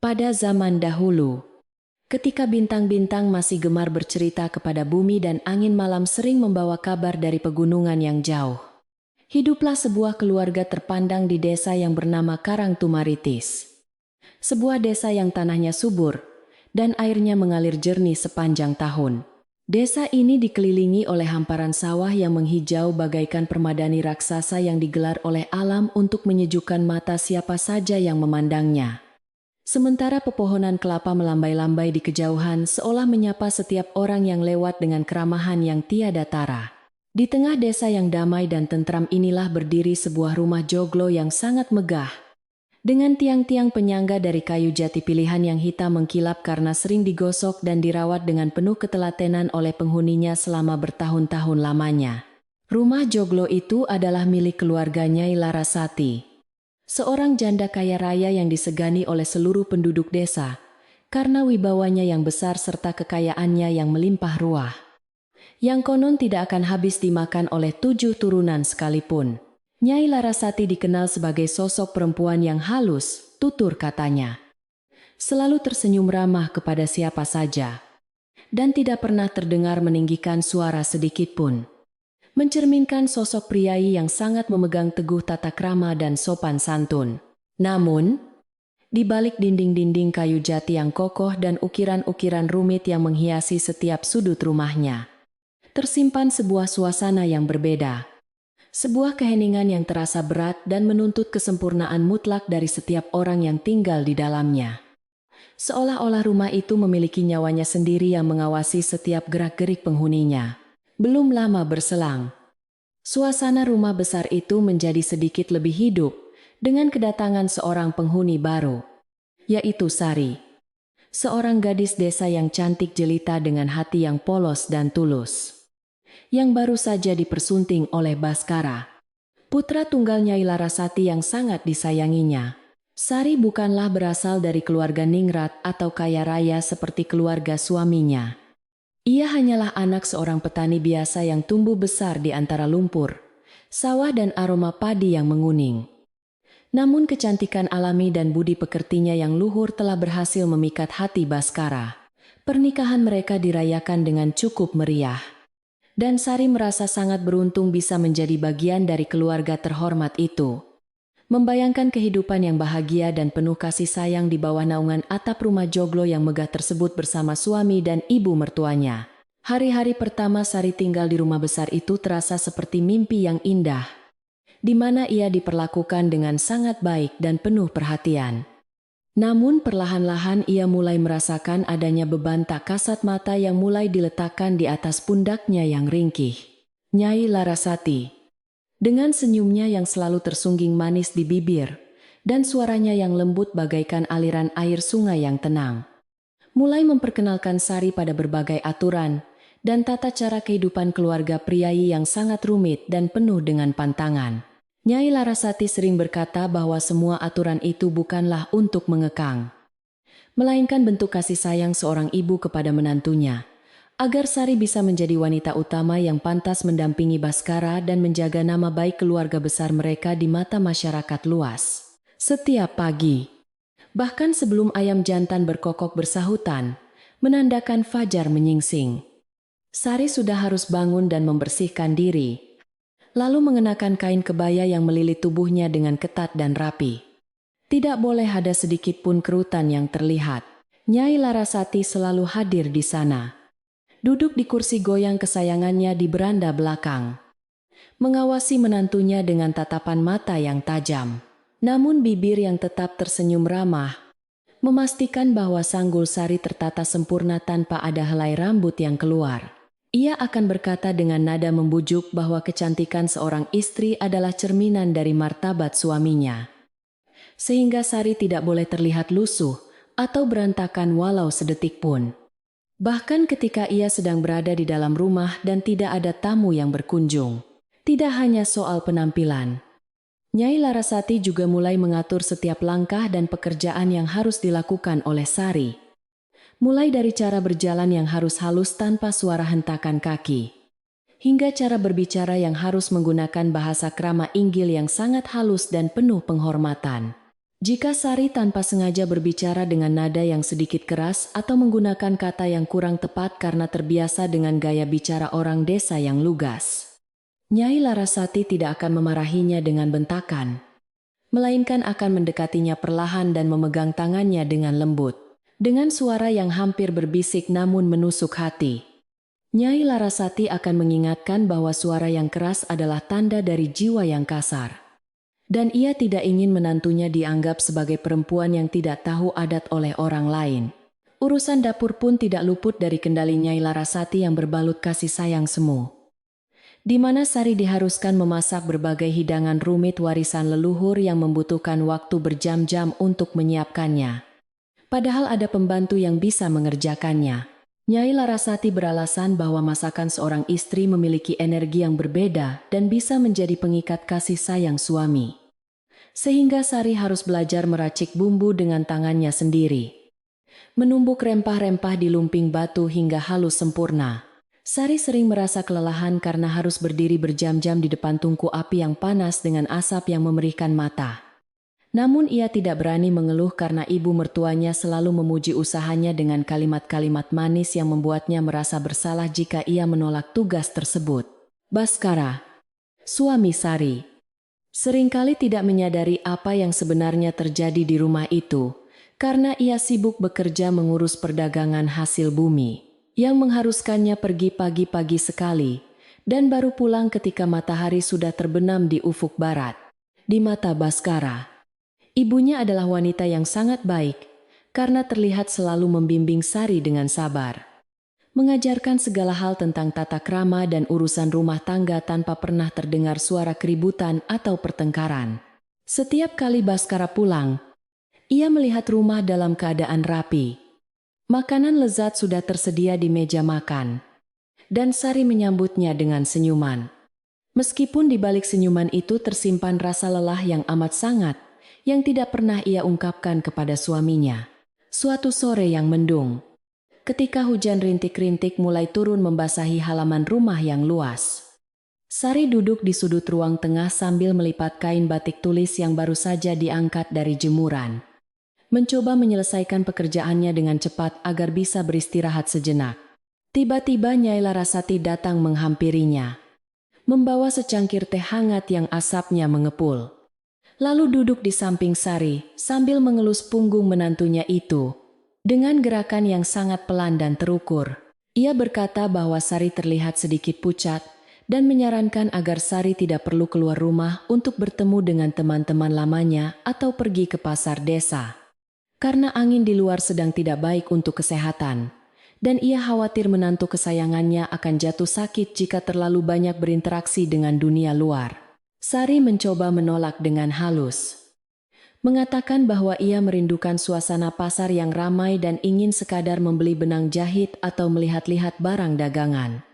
Pada zaman dahulu, ketika bintang-bintang masih gemar bercerita kepada bumi dan angin malam sering membawa kabar dari pegunungan yang jauh, hiduplah sebuah keluarga terpandang di desa yang bernama Karangtumaritis. Sebuah desa yang tanahnya subur dan airnya mengalir jernih sepanjang tahun. Desa ini dikelilingi oleh hamparan sawah yang menghijau bagaikan permadani raksasa yang digelar oleh alam untuk menyejukkan mata siapa saja yang memandangnya. Sementara pepohonan kelapa melambai-lambai di kejauhan seolah menyapa setiap orang yang lewat dengan keramahan yang tiada tara. Di tengah desa yang damai dan tentram inilah berdiri sebuah rumah joglo yang sangat megah, dengan tiang-tiang penyangga dari kayu jati pilihan yang hitam mengkilap karena sering digosok dan dirawat dengan penuh ketelatenan oleh penghuninya selama bertahun-tahun lamanya. Rumah joglo itu adalah milik keluarga Nyai Larasati, seorang janda kaya raya yang disegani oleh seluruh penduduk desa, karena wibawanya yang besar serta kekayaannya yang melimpah ruah, yang konon tidak akan habis dimakan oleh 7 turunan sekalipun. Nyai Larasati dikenal sebagai sosok perempuan yang halus, tutur katanya. Selalu tersenyum ramah kepada siapa saja, dan tidak pernah terdengar meninggikan suara sedikitpun. Mencerminkan sosok priai yang sangat memegang teguh tata krama dan sopan santun. Namun, di balik dinding-dinding kayu jati yang kokoh dan ukiran-ukiran rumit yang menghiasi setiap sudut rumahnya, tersimpan sebuah suasana yang berbeda. Sebuah keheningan yang terasa berat dan menuntut kesempurnaan mutlak dari setiap orang yang tinggal di dalamnya. Seolah-olah rumah itu memiliki nyawanya sendiri yang mengawasi setiap gerak-gerik penghuninya. Belum lama berselang, suasana rumah besar itu menjadi sedikit lebih hidup dengan kedatangan seorang penghuni baru, yaitu Sari, seorang gadis desa yang cantik jelita dengan hati yang polos dan tulus, yang baru saja dipersunting oleh Baskara, putra tunggal Nyai Larasati yang sangat disayanginya. Sari bukanlah berasal dari keluarga ningrat atau kaya raya seperti keluarga suaminya. Ia hanyalah anak seorang petani biasa yang tumbuh besar di antara lumpur, sawah dan aroma padi yang menguning. Namun kecantikan alami dan budi pekertinya yang luhur telah berhasil memikat hati Baskara. Pernikahan mereka dirayakan dengan cukup meriah, dan Sari merasa sangat beruntung bisa menjadi bagian dari keluarga terhormat itu. Membayangkan kehidupan yang bahagia dan penuh kasih sayang di bawah naungan atap rumah joglo yang megah tersebut bersama suami dan ibu mertuanya. Hari-hari pertama Sari tinggal di rumah besar itu terasa seperti mimpi yang indah, di mana ia diperlakukan dengan sangat baik dan penuh perhatian. Namun perlahan-lahan ia mulai merasakan adanya beban tak kasat mata yang mulai diletakkan di atas pundaknya yang ringkih. Nyai Larasati, dengan senyumnya yang selalu tersungging manis di bibir, dan suaranya yang lembut bagaikan aliran air sungai yang tenang, mulai memperkenalkan Sari pada berbagai aturan dan tata cara kehidupan keluarga priai yang sangat rumit dan penuh dengan pantangan. Nyai Larasati sering berkata bahwa semua aturan itu bukanlah untuk mengekang, melainkan bentuk kasih sayang seorang ibu kepada menantunya, agar Sari bisa menjadi wanita utama yang pantas mendampingi Baskara dan menjaga nama baik keluarga besar mereka di mata masyarakat luas. Setiap pagi, bahkan sebelum ayam jantan berkokok bersahutan, menandakan fajar menyingsing, Sari sudah harus bangun dan membersihkan diri, lalu mengenakan kain kebaya yang melilit tubuhnya dengan ketat dan rapi. Tidak boleh ada sedikit pun kerutan yang terlihat. Nyai Larasati selalu hadir di sana, duduk di kursi goyang kesayangannya di beranda belakang, mengawasi menantunya dengan tatapan mata yang tajam. Namun bibir yang tetap tersenyum ramah, memastikan bahwa sanggul Sari tertata sempurna tanpa ada helai rambut yang keluar. Ia akan berkata dengan nada membujuk bahwa kecantikan seorang istri adalah cerminan dari martabat suaminya, sehingga Sari tidak boleh terlihat lusuh atau berantakan walau sedetik pun. Bahkan ketika ia sedang berada di dalam rumah dan tidak ada tamu yang berkunjung. Tidak hanya soal penampilan, Nyai Larasati juga mulai mengatur setiap langkah dan pekerjaan yang harus dilakukan oleh Sari. Mulai dari cara berjalan yang harus halus tanpa suara hentakan kaki, hingga cara berbicara yang harus menggunakan bahasa krama Inggil yang sangat halus dan penuh penghormatan. Jika Sari tanpa sengaja berbicara dengan nada yang sedikit keras atau menggunakan kata yang kurang tepat karena terbiasa dengan gaya bicara orang desa yang lugas, Nyai Larasati tidak akan memarahinya dengan bentakan, melainkan akan mendekatinya perlahan dan memegang tangannya dengan lembut. Dengan suara yang hampir berbisik namun menusuk hati, Nyai Larasati akan mengingatkan bahwa suara yang keras adalah tanda dari jiwa yang kasar. Dan ia tidak ingin menantunya dianggap sebagai perempuan yang tidak tahu adat oleh orang lain. Urusan dapur pun tidak luput dari kendali Nyai Larasati yang berbalut kasih sayang semu, di mana Sari diharuskan memasak berbagai hidangan rumit warisan leluhur yang membutuhkan waktu berjam-jam untuk menyiapkannya. Padahal ada pembantu yang bisa mengerjakannya. Nyai Larasati beralasan bahwa masakan seorang istri memiliki energi yang berbeda dan bisa menjadi pengikat kasih sayang suami. Sehingga Sari harus belajar meracik bumbu dengan tangannya sendiri, menumbuk rempah-rempah di lumping batu hingga halus sempurna. Sari sering merasa kelelahan karena harus berdiri berjam-jam di depan tungku api yang panas dengan asap yang memerihkan mata. Namun ia tidak berani mengeluh karena ibu mertuanya selalu memuji usahanya dengan kalimat-kalimat manis yang membuatnya merasa bersalah jika ia menolak tugas tersebut. Baskara, suami Sari, seringkali tidak menyadari apa yang sebenarnya terjadi di rumah itu, karena ia sibuk bekerja mengurus perdagangan hasil bumi, yang mengharuskannya pergi pagi-pagi sekali, dan baru pulang ketika matahari sudah terbenam di ufuk barat. Di mata Baskara, ibunya adalah wanita yang sangat baik, karena terlihat selalu membimbing Sari dengan sabar, mengajarkan segala hal tentang tata krama dan urusan rumah tangga tanpa pernah terdengar suara keributan atau pertengkaran. Setiap kali Baskara pulang, ia melihat rumah dalam keadaan rapi. Makanan lezat sudah tersedia di meja makan, dan Sari menyambutnya dengan senyuman. Meskipun di balik senyuman itu tersimpan rasa lelah yang amat sangat, yang tidak pernah ia ungkapkan kepada suaminya. Suatu sore yang mendung, ketika hujan rintik-rintik mulai turun membasahi halaman rumah yang luas, Sari duduk di sudut ruang tengah sambil melipat kain batik tulis yang baru saja diangkat dari jemuran, mencoba menyelesaikan pekerjaannya dengan cepat agar bisa beristirahat sejenak. Tiba-tiba Nyai Larasati datang menghampirinya, membawa secangkir teh hangat yang asapnya mengepul. Lalu duduk di samping Sari sambil mengelus punggung menantunya itu. Dengan gerakan yang sangat pelan dan terukur, ia berkata bahwa Sari terlihat sedikit pucat dan menyarankan agar Sari tidak perlu keluar rumah untuk bertemu dengan teman-teman lamanya atau pergi ke pasar desa. Karena angin di luar sedang tidak baik untuk kesehatan, dan ia khawatir menantu kesayangannya akan jatuh sakit jika terlalu banyak berinteraksi dengan dunia luar. Sari mencoba menolak dengan halus, mengatakan bahwa ia merindukan suasana pasar yang ramai dan ingin sekadar membeli benang jahit atau melihat-lihat barang dagangan.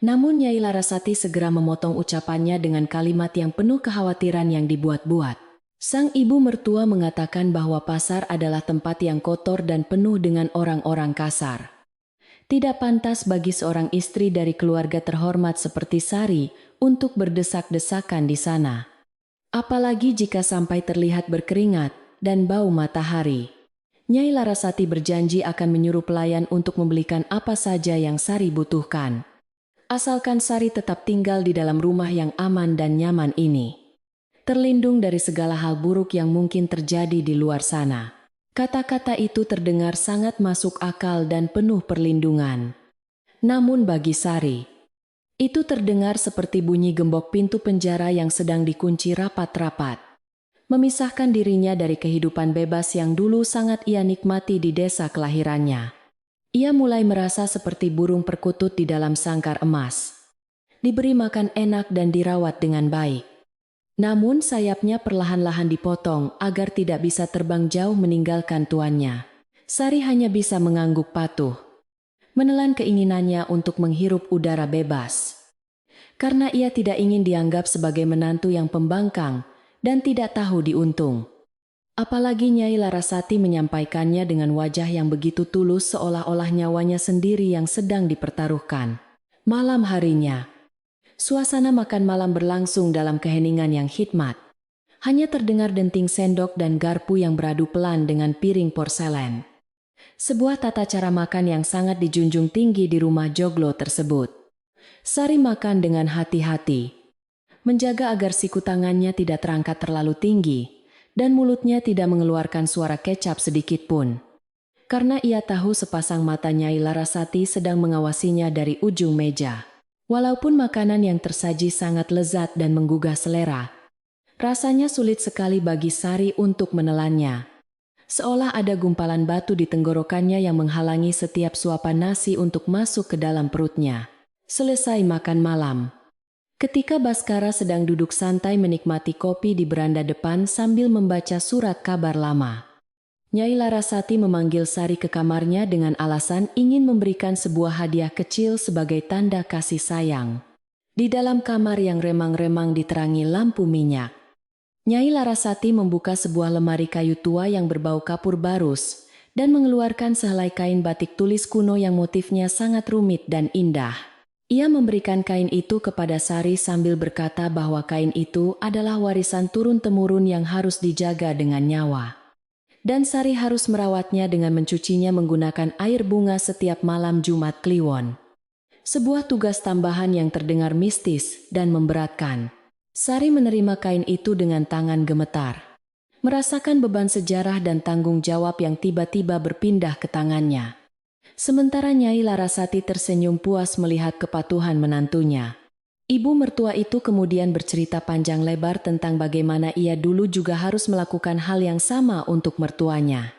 Namun Nyai Larasati segera memotong ucapannya dengan kalimat yang penuh kekhawatiran yang dibuat-buat. Sang ibu mertua mengatakan bahwa pasar adalah tempat yang kotor dan penuh dengan orang-orang kasar. Tidak pantas bagi seorang istri dari keluarga terhormat seperti Sari untuk berdesak-desakan di sana. Apalagi jika sampai terlihat berkeringat dan bau matahari. Nyai Larasati berjanji akan menyuruh pelayan untuk membelikan apa saja yang Sari butuhkan, asalkan Sari tetap tinggal di dalam rumah yang aman dan nyaman ini, terlindung dari segala hal buruk yang mungkin terjadi di luar sana. Kata-kata itu terdengar sangat masuk akal dan penuh perlindungan. Namun bagi Sari, itu terdengar seperti bunyi gembok pintu penjara yang sedang dikunci rapat-rapat, memisahkan dirinya dari kehidupan bebas yang dulu sangat ia nikmati di desa kelahirannya. Ia mulai merasa seperti burung perkutut di dalam sangkar emas, diberi makan enak dan dirawat dengan baik. Namun sayapnya perlahan-lahan dipotong agar tidak bisa terbang jauh meninggalkan tuannya. Sari hanya bisa mengangguk patuh, menelan keinginannya untuk menghirup udara bebas. Karena ia tidak ingin dianggap sebagai menantu yang pembangkang dan tidak tahu diuntung. Apalagi Nyai Larasati menyampaikannya dengan wajah yang begitu tulus seolah-olah nyawanya sendiri yang sedang dipertaruhkan. Malam harinya, suasana makan malam berlangsung dalam keheningan yang hikmat. Hanya terdengar denting sendok dan garpu yang beradu pelan dengan piring porselen. Sebuah tata cara makan yang sangat dijunjung tinggi di rumah joglo tersebut. Sari makan dengan hati-hati, menjaga agar siku tangannya tidak terangkat terlalu tinggi, dan mulutnya tidak mengeluarkan suara kecap sedikit pun. Karena ia tahu sepasang mata Nyai Larasati sedang mengawasinya dari ujung meja. Walaupun makanan yang tersaji sangat lezat dan menggugah selera, rasanya sulit sekali bagi Sari untuk menelannya. Seolah ada gumpalan batu di tenggorokannya yang menghalangi setiap suapan nasi untuk masuk ke dalam perutnya. Selesai makan malam. Ketika Baskara sedang duduk santai menikmati kopi di beranda depan sambil membaca surat kabar lama, Nyai Larasati memanggil Sari ke kamarnya dengan alasan ingin memberikan sebuah hadiah kecil sebagai tanda kasih sayang. Di dalam kamar yang remang-remang diterangi lampu minyak, Nyai Larasati membuka sebuah lemari kayu tua yang berbau kapur barus dan mengeluarkan sehelai kain batik tulis kuno yang motifnya sangat rumit dan indah. Ia memberikan kain itu kepada Sari sambil berkata bahwa kain itu adalah warisan turun-temurun yang harus dijaga dengan nyawa. Dan Sari harus merawatnya dengan mencucinya menggunakan air bunga setiap malam Jumat Kliwon. Sebuah tugas tambahan yang terdengar mistis dan memberatkan. Sari menerima kain itu dengan tangan gemetar, merasakan beban sejarah dan tanggung jawab yang tiba-tiba berpindah ke tangannya. Sementara Nyai Larasati tersenyum puas melihat kepatuhan menantunya. Ibu mertua itu kemudian bercerita panjang lebar tentang bagaimana ia dulu juga harus melakukan hal yang sama untuk mertuanya.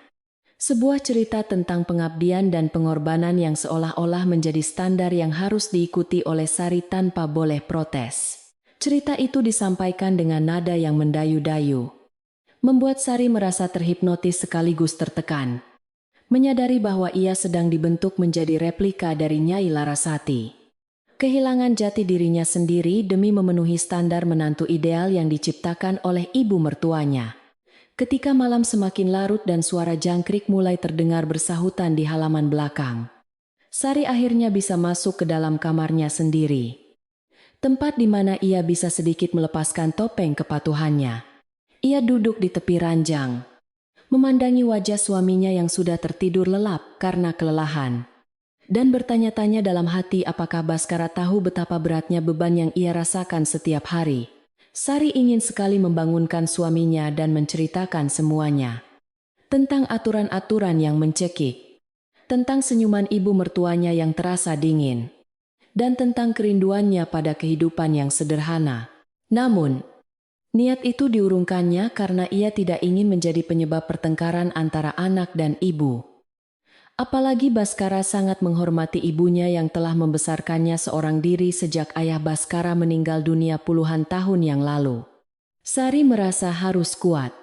Sebuah cerita tentang pengabdian dan pengorbanan yang seolah-olah menjadi standar yang harus diikuti oleh Sari tanpa boleh protes. Cerita itu disampaikan dengan nada yang mendayu-dayu, membuat Sari merasa terhipnotis sekaligus tertekan, menyadari bahwa ia sedang dibentuk menjadi replika dari Nyai Larasati. Kehilangan jati dirinya sendiri demi memenuhi standar menantu ideal yang diciptakan oleh ibu mertuanya. Ketika malam semakin larut dan suara jangkrik mulai terdengar bersahutan di halaman belakang, Sari akhirnya bisa masuk ke dalam kamarnya sendiri. Tempat di mana ia bisa sedikit melepaskan topeng kepatuhannya. Ia duduk di tepi ranjang, memandangi wajah suaminya yang sudah tertidur lelap karena kelelahan, dan bertanya-tanya dalam hati apakah Baskara tahu betapa beratnya beban yang ia rasakan setiap hari. Sari ingin sekali membangunkan suaminya dan menceritakan semuanya. Tentang aturan-aturan yang mencekik, tentang senyuman ibu mertuanya yang terasa dingin, dan tentang kerinduannya pada kehidupan yang sederhana. Namun, niat itu diurungkannya karena ia tidak ingin menjadi penyebab pertengkaran antara anak dan ibu. Apalagi Baskara sangat menghormati ibunya yang telah membesarkannya seorang diri sejak ayah Baskara meninggal dunia puluhan tahun yang lalu. Sari merasa harus kuat,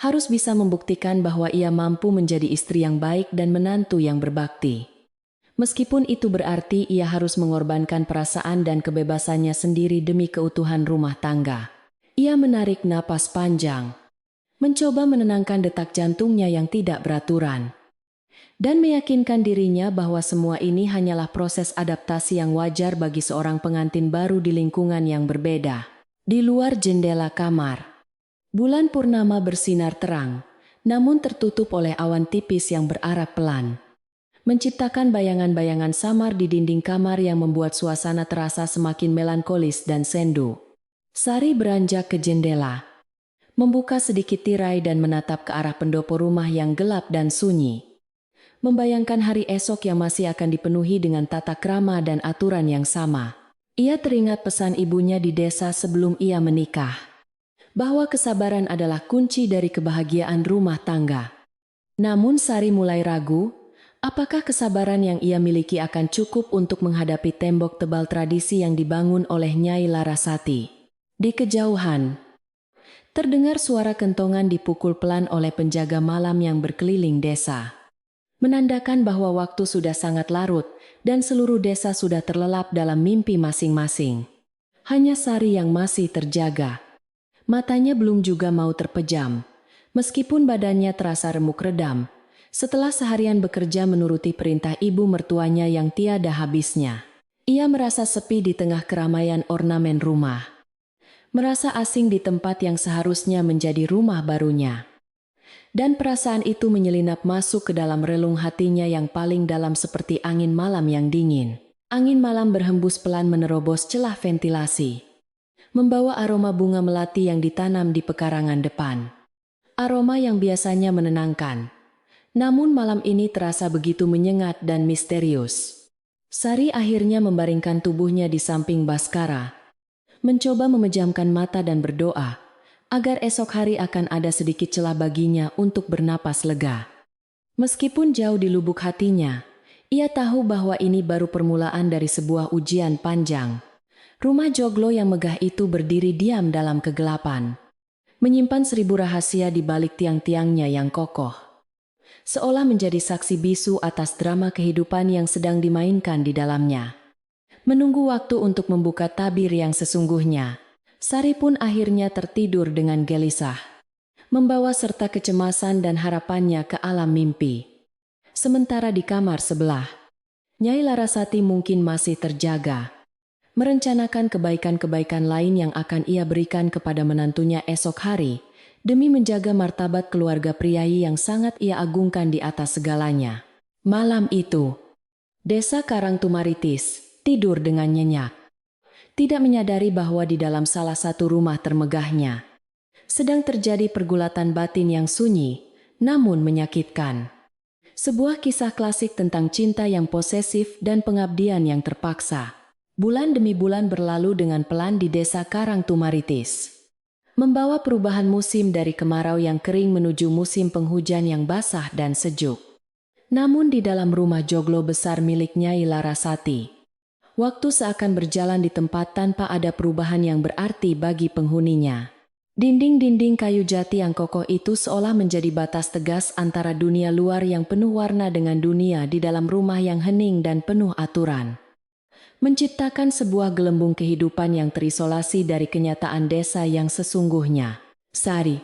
harus bisa membuktikan bahwa ia mampu menjadi istri yang baik dan menantu yang berbakti. Meskipun itu berarti ia harus mengorbankan perasaan dan kebebasannya sendiri demi keutuhan rumah tangga. Ia menarik napas panjang, mencoba menenangkan detak jantungnya yang tidak beraturan, dan meyakinkan dirinya bahwa semua ini hanyalah proses adaptasi yang wajar bagi seorang pengantin baru di lingkungan yang berbeda. Di luar jendela kamar, bulan purnama bersinar terang, namun tertutup oleh awan tipis yang berarak pelan, menciptakan bayangan-bayangan samar di dinding kamar yang membuat suasana terasa semakin melankolis dan sendu. Sari beranjak ke jendela, membuka sedikit tirai dan menatap ke arah pendopo rumah yang gelap dan sunyi. Membayangkan hari esok yang masih akan dipenuhi dengan tata krama dan aturan yang sama. Ia teringat pesan ibunya di desa sebelum ia menikah, bahwa kesabaran adalah kunci dari kebahagiaan rumah tangga. Namun Sari mulai ragu, apakah kesabaran yang ia miliki akan cukup untuk menghadapi tembok tebal tradisi yang dibangun oleh Nyai Larasati? Di kejauhan, terdengar suara kentongan dipukul pelan oleh penjaga malam yang berkeliling desa, menandakan bahwa waktu sudah sangat larut dan seluruh desa sudah terlelap dalam mimpi masing-masing. Hanya Sari yang masih terjaga. Matanya belum juga mau terpejam, meskipun badannya terasa remuk redam setelah seharian bekerja menuruti perintah ibu mertuanya yang tiada habisnya. Ia merasa sepi di tengah keramaian ornamen rumah. merasa asing di tempat yang seharusnya menjadi rumah barunya. Dan perasaan itu menyelinap masuk ke dalam relung hatinya yang paling dalam seperti angin malam yang dingin. Angin malam berhembus pelan menerobos celah ventilasi, membawa aroma bunga melati yang ditanam di pekarangan depan. Aroma yang biasanya menenangkan, namun malam ini terasa begitu menyengat dan misterius. Sari akhirnya membaringkan tubuhnya di samping Baskara, mencoba memejamkan mata dan berdoa agar esok hari akan ada sedikit celah baginya untuk bernapas lega. Meskipun jauh di lubuk hatinya, ia tahu bahwa ini baru permulaan dari sebuah ujian panjang. Rumah joglo yang megah itu berdiri diam dalam kegelapan, menyimpan 1000 rahasia di balik tiang-tiangnya yang kokoh, seolah menjadi saksi bisu atas drama kehidupan yang sedang dimainkan di dalamnya. Menunggu waktu untuk membuka tabir yang sesungguhnya, Sari pun akhirnya tertidur dengan gelisah, membawa serta kecemasan dan harapannya ke alam mimpi. Sementara di kamar sebelah, Nyai Larasati mungkin masih terjaga, merencanakan kebaikan-kebaikan lain yang akan ia berikan kepada menantunya esok hari, demi menjaga martabat keluarga priayi yang sangat ia agungkan di atas segalanya. Malam itu, Desa Karangtumaritis tidur dengan nyenyak, tidak menyadari bahwa di dalam salah satu rumah termegahnya sedang terjadi pergulatan batin yang sunyi, namun menyakitkan. Sebuah kisah klasik tentang cinta yang posesif dan pengabdian yang terpaksa. Bulan demi bulan berlalu dengan pelan di desa Karangtumaritis, membawa perubahan musim dari kemarau yang kering menuju musim penghujan yang basah dan sejuk. Namun di dalam rumah joglo besar milik Nyai Larasati, waktu seakan berjalan di tempat tanpa ada perubahan yang berarti bagi penghuninya. Dinding-dinding kayu jati yang kokoh itu seolah menjadi batas tegas antara dunia luar yang penuh warna dengan dunia di dalam rumah yang hening dan penuh aturan, menciptakan sebuah gelembung kehidupan yang terisolasi dari kenyataan desa yang sesungguhnya. Sari,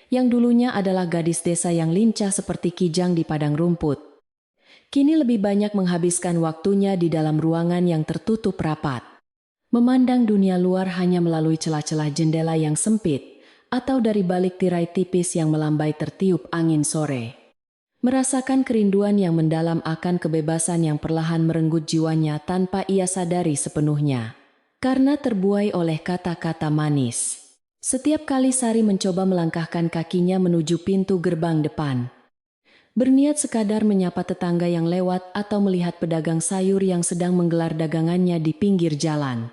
yang dulunya adalah gadis desa yang lincah seperti kijang di padang rumput, kini lebih banyak menghabiskan waktunya di dalam ruangan yang tertutup rapat, memandang dunia luar hanya melalui celah-celah jendela yang sempit atau dari balik tirai tipis yang melambai tertiup angin sore. Merasakan kerinduan yang mendalam akan kebebasan yang perlahan merenggut jiwanya tanpa ia sadari sepenuhnya, karena terbuai oleh kata-kata manis. Setiap kali Sari mencoba melangkahkan kakinya menuju pintu gerbang depan, berniat sekadar menyapa tetangga yang lewat atau melihat pedagang sayur yang sedang menggelar dagangannya di pinggir jalan,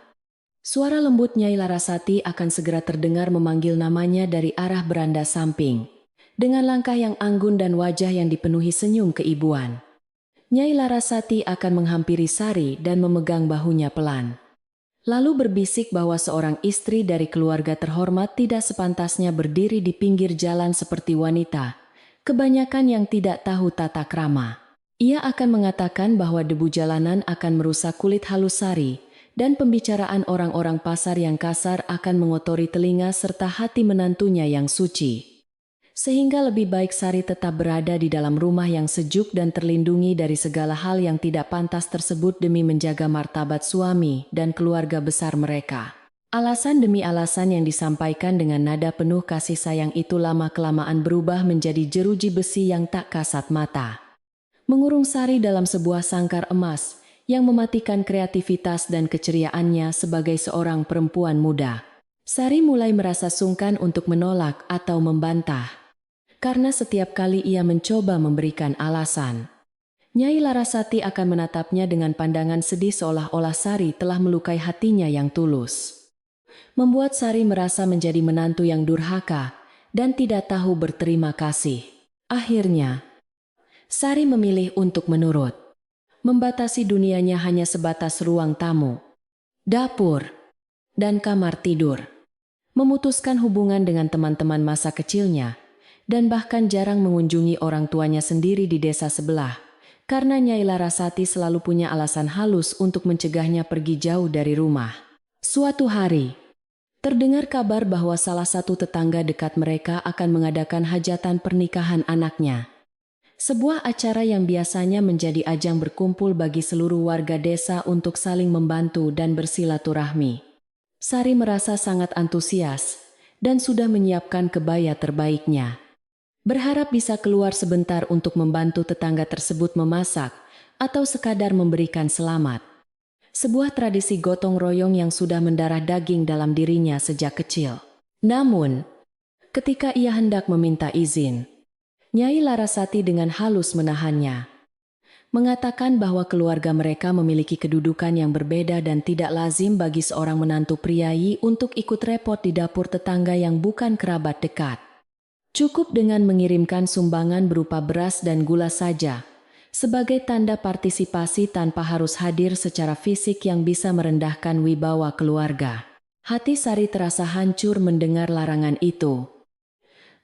suara lembut Nyai Larasati akan segera terdengar memanggil namanya dari arah beranda samping, dengan langkah yang anggun dan wajah yang dipenuhi senyum keibuan. Nyai Larasati akan menghampiri Sari dan memegang bahunya pelan, lalu berbisik bahwa seorang istri dari keluarga terhormat tidak sepantasnya berdiri di pinggir jalan seperti wanita, kebanyakan yang tidak tahu tata krama. Ia akan mengatakan bahwa debu jalanan akan merusak kulit halus Sari, dan pembicaraan orang-orang pasar yang kasar akan mengotori telinga serta hati menantunya yang suci. Sehingga lebih baik Sari tetap berada di dalam rumah yang sejuk dan terlindungi dari segala hal yang tidak pantas tersebut demi menjaga martabat suami dan keluarga besar mereka. Alasan demi alasan yang disampaikan dengan nada penuh kasih sayang itu lama-kelamaan berubah menjadi jeruji besi yang tak kasat mata, mengurung Sari dalam sebuah sangkar emas yang mematikan kreativitas dan keceriaannya sebagai seorang perempuan muda. Sari mulai merasa sungkan untuk menolak atau membantah, karena setiap kali ia mencoba memberikan alasan, Nyai Larasati akan menatapnya dengan pandangan sedih seolah-olah Sari telah melukai hatinya yang tulus, membuat Sari merasa menjadi menantu yang durhaka dan tidak tahu berterima kasih. Akhirnya, Sari memilih untuk menurut, membatasi dunianya hanya sebatas ruang tamu, dapur, dan kamar tidur, memutuskan hubungan dengan teman-teman masa kecilnya, dan bahkan jarang mengunjungi orang tuanya sendiri di desa sebelah, karena Nyai Larasati selalu punya alasan halus untuk mencegahnya pergi jauh dari rumah. Suatu hari, terdengar kabar bahwa salah satu tetangga dekat mereka akan mengadakan hajatan pernikahan anaknya. Sebuah acara yang biasanya menjadi ajang berkumpul bagi seluruh warga desa untuk saling membantu dan bersilaturahmi. Sari merasa sangat antusias dan sudah menyiapkan kebaya terbaiknya. Berharap bisa keluar sebentar untuk membantu tetangga tersebut memasak atau sekadar memberikan selamat. Sebuah tradisi gotong royong yang sudah mendarah daging dalam dirinya sejak kecil. Namun, ketika ia hendak meminta izin, Nyai Larasati dengan halus menahannya, mengatakan bahwa keluarga mereka memiliki kedudukan yang berbeda dan tidak lazim bagi seorang menantu priayi untuk ikut repot di dapur tetangga yang bukan kerabat dekat. Cukup dengan mengirimkan sumbangan berupa beras dan gula saja, sebagai tanda partisipasi tanpa harus hadir secara fisik yang bisa merendahkan wibawa keluarga. Hati Sari terasa hancur mendengar larangan itu.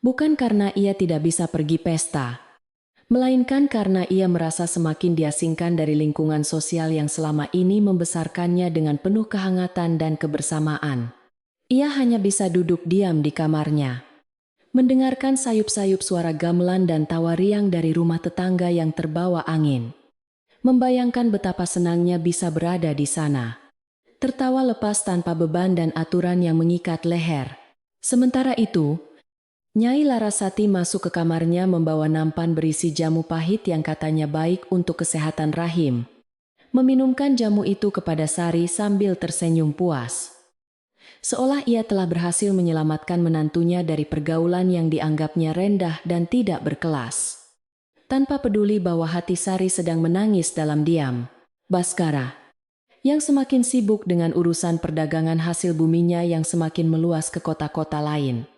Bukan karena ia tidak bisa pergi pesta, melainkan karena ia merasa semakin diasingkan dari lingkungan sosial yang selama ini membesarkannya dengan penuh kehangatan dan kebersamaan. Ia hanya bisa duduk diam di kamarnya, mendengarkan sayup-sayup suara gamelan dan tawa riang dari rumah tetangga yang terbawa angin. Membayangkan betapa senangnya bisa berada di sana, tertawa lepas tanpa beban dan aturan yang mengikat leher. Sementara itu, Nyai Larasati masuk ke kamarnya membawa nampan berisi jamu pahit yang katanya baik untuk kesehatan rahim. Meminumkan jamu itu kepada Sari sambil tersenyum puas. Seolah ia telah berhasil menyelamatkan menantunya dari pergaulan yang dianggapnya rendah dan tidak berkelas. Tanpa peduli bahwa hati Sari sedang menangis dalam diam, Baskara, yang semakin sibuk dengan urusan perdagangan hasil buminya yang semakin meluas ke kota-kota lain,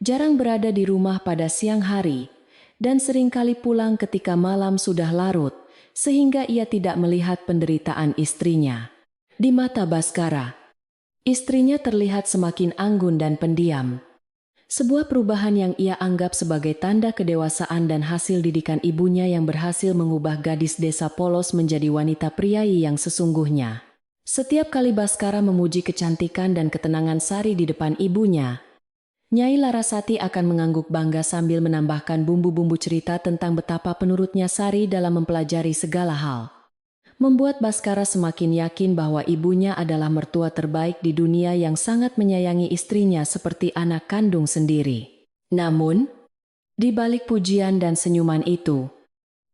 jarang berada di rumah pada siang hari, dan seringkali pulang ketika malam sudah larut, sehingga ia tidak melihat penderitaan istrinya. Di mata Baskara, istrinya terlihat semakin anggun dan pendiam. Sebuah perubahan yang ia anggap sebagai tanda kedewasaan dan hasil didikan ibunya yang berhasil mengubah gadis desa polos menjadi wanita priayi yang sesungguhnya. Setiap kali Baskara memuji kecantikan dan ketenangan Sari di depan ibunya, Nyai Larasati akan mengangguk bangga sambil menambahkan bumbu-bumbu cerita tentang betapa penurutnya Sari dalam mempelajari segala hal. Membuat Baskara semakin yakin bahwa ibunya adalah mertua terbaik di dunia yang sangat menyayangi istrinya seperti anak kandung sendiri. Namun, di balik pujian dan senyuman itu,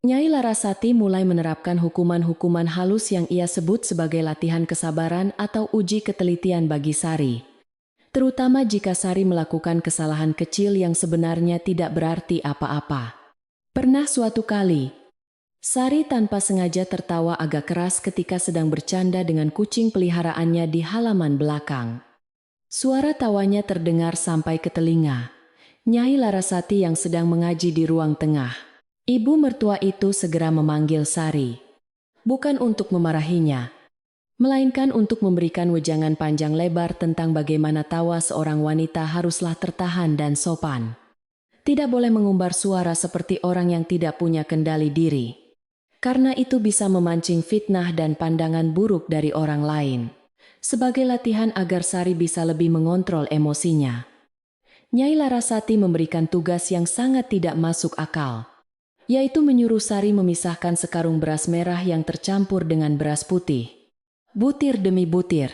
Nyai Larasati mulai menerapkan hukuman-hukuman halus yang ia sebut sebagai latihan kesabaran atau uji ketelitian bagi Sari. Terutama jika Sari melakukan kesalahan kecil yang sebenarnya tidak berarti apa-apa. Pernah suatu kali, Sari tanpa sengaja tertawa agak keras ketika sedang bercanda dengan kucing peliharaannya di halaman belakang. Suara tawanya terdengar sampai ke telinga Nyai Larasati yang sedang mengaji di ruang tengah. Ibu mertua itu segera memanggil Sari, bukan untuk memarahinya, melainkan untuk memberikan wejangan panjang lebar tentang bagaimana tawa seorang wanita haruslah tertahan dan sopan. Tidak boleh mengumbar suara seperti orang yang tidak punya kendali diri, karena itu bisa memancing fitnah dan pandangan buruk dari orang lain. Sebagai latihan agar Sari bisa lebih mengontrol emosinya, Nyai Larasati memberikan tugas yang sangat tidak masuk akal, yaitu menyuruh Sari memisahkan sekarung beras merah yang tercampur dengan beras putih, butir demi butir,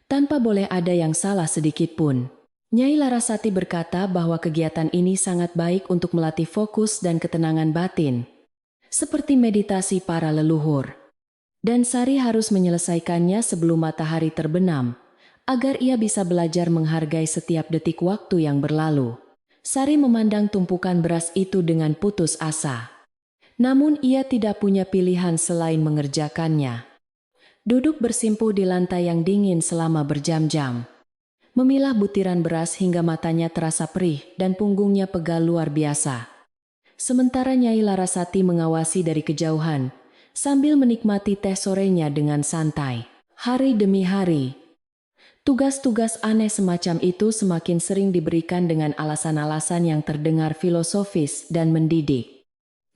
tanpa boleh ada yang salah sedikit pun. Nyai Larasati berkata bahwa kegiatan ini sangat baik untuk melatih fokus dan ketenangan batin, seperti meditasi para leluhur. Dan Sari harus menyelesaikannya sebelum matahari terbenam, agar ia bisa belajar menghargai setiap detik waktu yang berlalu. Sari memandang tumpukan beras itu dengan putus asa. Namun ia tidak punya pilihan selain mengerjakannya. Duduk bersimpuh di lantai yang dingin selama berjam-jam, memilah butiran beras hingga matanya terasa perih dan punggungnya pegal luar biasa. Sementara Nyai Larasati mengawasi dari kejauhan, sambil menikmati teh sorenya dengan santai. Hari demi hari, tugas-tugas aneh semacam itu semakin sering diberikan dengan alasan-alasan yang terdengar filosofis dan mendidik.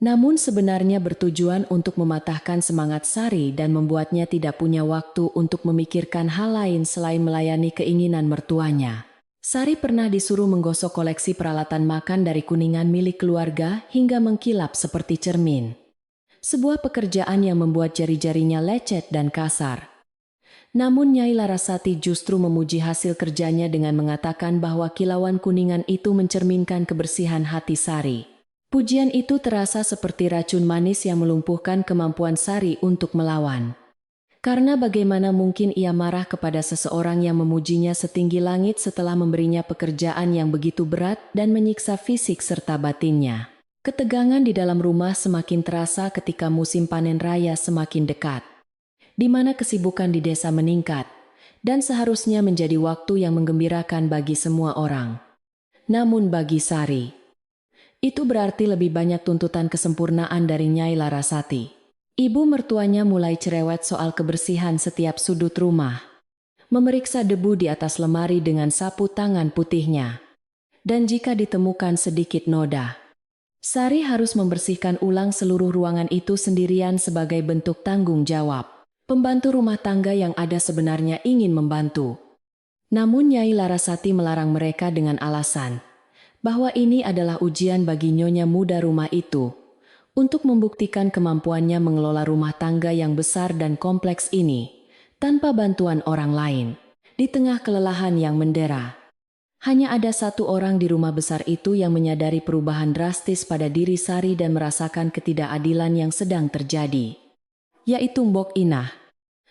Namun sebenarnya bertujuan untuk mematahkan semangat Sari dan membuatnya tidak punya waktu untuk memikirkan hal lain selain melayani keinginan mertuanya. Sari pernah disuruh menggosok koleksi peralatan makan dari Kuningan milik keluarga hingga mengkilap seperti cermin. Sebuah pekerjaan yang membuat jari-jarinya lecet dan kasar. Namun Nyai Larasati justru memuji hasil kerjanya dengan mengatakan bahwa kilauan kuningan itu mencerminkan kebersihan hati Sari. Pujian itu terasa seperti racun manis yang melumpuhkan kemampuan Sari untuk melawan. Karena bagaimana mungkin ia marah kepada seseorang yang memujinya setinggi langit setelah memberinya pekerjaan yang begitu berat dan menyiksa fisik serta batinnya. Ketegangan di dalam rumah semakin terasa ketika musim panen raya semakin dekat, di mana kesibukan di desa meningkat, dan seharusnya menjadi waktu yang menggembirakan bagi semua orang. Namun bagi Sari, itu berarti lebih banyak tuntutan kesempurnaan dari Nyai Larasati. Ibu mertuanya mulai cerewet soal kebersihan setiap sudut rumah, memeriksa debu di atas lemari dengan sapu tangan putihnya. Dan jika ditemukan sedikit noda, Sari harus membersihkan ulang seluruh ruangan itu sendirian sebagai bentuk tanggung jawab. Pembantu rumah tangga yang ada sebenarnya ingin membantu. Namun Nyai Larasati melarang mereka dengan alasan bahwa ini adalah ujian bagi nyonya muda rumah itu untuk membuktikan kemampuannya mengelola rumah tangga yang besar dan kompleks ini tanpa bantuan orang lain. Di tengah kelelahan yang mendera, hanya ada satu orang di rumah besar itu yang menyadari perubahan drastis pada diri Sari dan merasakan ketidakadilan yang sedang terjadi, yaitu Mbok Inah,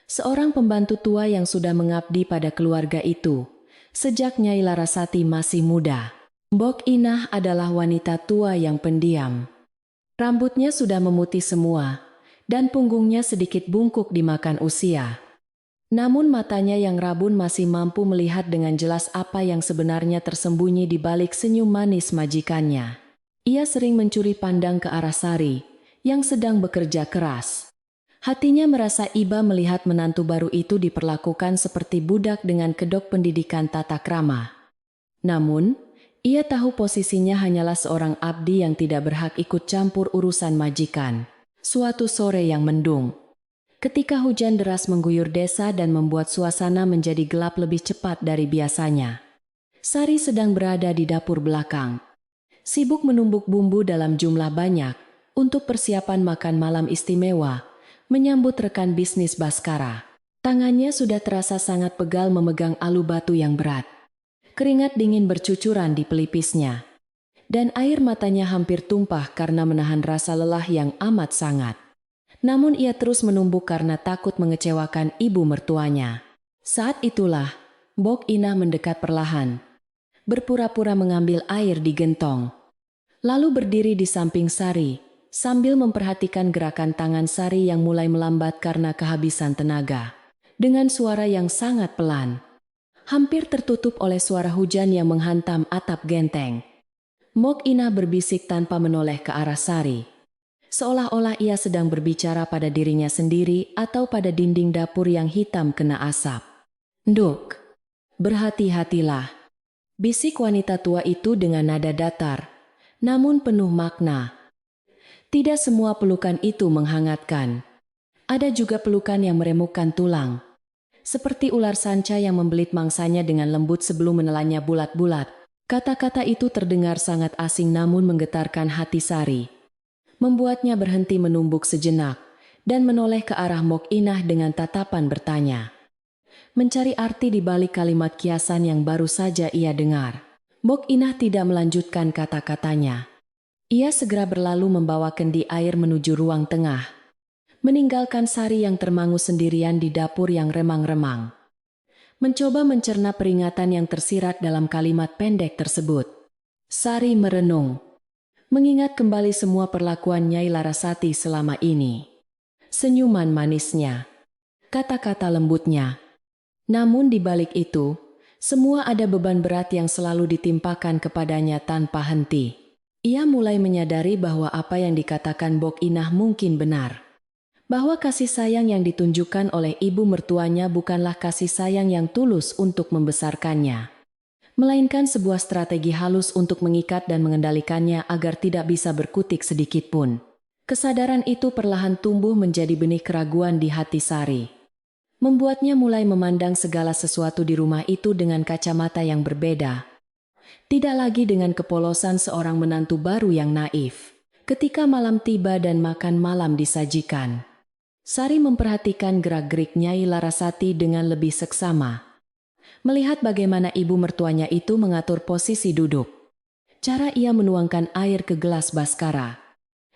seorang pembantu tua yang sudah mengabdi pada keluarga itu sejak Nyai Larasati masih muda. Mbok Inah adalah wanita tua yang pendiam. Rambutnya sudah memutih semua, dan punggungnya sedikit bungkuk dimakan usia. Namun matanya yang rabun masih mampu melihat dengan jelas apa yang sebenarnya tersembunyi di balik senyum manis majikannya. Ia sering mencuri pandang ke arah Sari, yang sedang bekerja keras. Hatinya merasa iba melihat menantu baru itu diperlakukan seperti budak dengan kedok pendidikan tata krama. Namun, ia tahu posisinya hanyalah seorang abdi yang tidak berhak ikut campur urusan majikan. Suatu sore yang mendung, ketika hujan deras mengguyur desa dan membuat suasana menjadi gelap lebih cepat dari biasanya, Sari sedang berada di dapur belakang, sibuk menumbuk bumbu dalam jumlah banyak untuk persiapan makan malam istimewa, menyambut rekan bisnis Baskara. Tangannya sudah terasa sangat pegal memegang alu batu yang berat. Keringat dingin bercucuran di pelipisnya, dan air matanya hampir tumpah karena menahan rasa lelah yang amat sangat. Namun ia terus menumbuk karena takut mengecewakan ibu mertuanya. Saat itulah, Mbok Inah mendekat perlahan, berpura-pura mengambil air di gentong, lalu berdiri di samping Sari, sambil memperhatikan gerakan tangan Sari yang mulai melambat karena kehabisan tenaga. Dengan suara yang sangat pelan, hampir tertutup oleh suara hujan yang menghantam atap genteng, Mbok Inah berbisik tanpa menoleh ke arah Sari, seolah-olah ia sedang berbicara pada dirinya sendiri atau pada dinding dapur yang hitam kena asap. "Nduk, berhati-hatilah," bisik wanita tua itu dengan nada datar, namun penuh makna. Tidak semua pelukan itu menghangatkan. Ada juga pelukan yang meremukkan tulang, seperti ular sanca yang membelit mangsanya dengan lembut sebelum menelannya bulat-bulat. Kata-kata itu terdengar sangat asing namun menggetarkan hati Sari, membuatnya berhenti menumbuk sejenak dan menoleh ke arah Mbok Inah dengan tatapan bertanya, mencari arti di balik kalimat kiasan yang baru saja ia dengar. Mbok Inah tidak melanjutkan kata-katanya. Ia segera berlalu membawa kendi air menuju ruang tengah, meninggalkan Sari yang termangu sendirian di dapur yang remang-remang, mencoba mencerna peringatan yang tersirat dalam kalimat pendek tersebut. Sari merenung, mengingat kembali semua perlakuan Nyai Larasati selama ini. Senyuman manisnya, kata-kata lembutnya. Namun di balik itu, semua ada beban berat yang selalu ditimpakan kepadanya tanpa henti. Ia mulai menyadari bahwa apa yang dikatakan Mbok Inah mungkin benar, bahwa kasih sayang yang ditunjukkan oleh ibu mertuanya bukanlah kasih sayang yang tulus untuk membesarkannya, melainkan sebuah strategi halus untuk mengikat dan mengendalikannya agar tidak bisa berkutik sedikit pun. Kesadaran itu perlahan tumbuh menjadi benih keraguan di hati Sari, membuatnya mulai memandang segala sesuatu di rumah itu dengan kacamata yang berbeda. Tidak lagi dengan kepolosan seorang menantu baru yang naif. Ketika malam tiba dan makan malam disajikan, Sari memperhatikan gerak-gerik Nyai Larasati dengan lebih seksama. Melihat bagaimana ibu mertuanya itu mengatur posisi duduk. Cara ia menuangkan air ke gelas Baskara.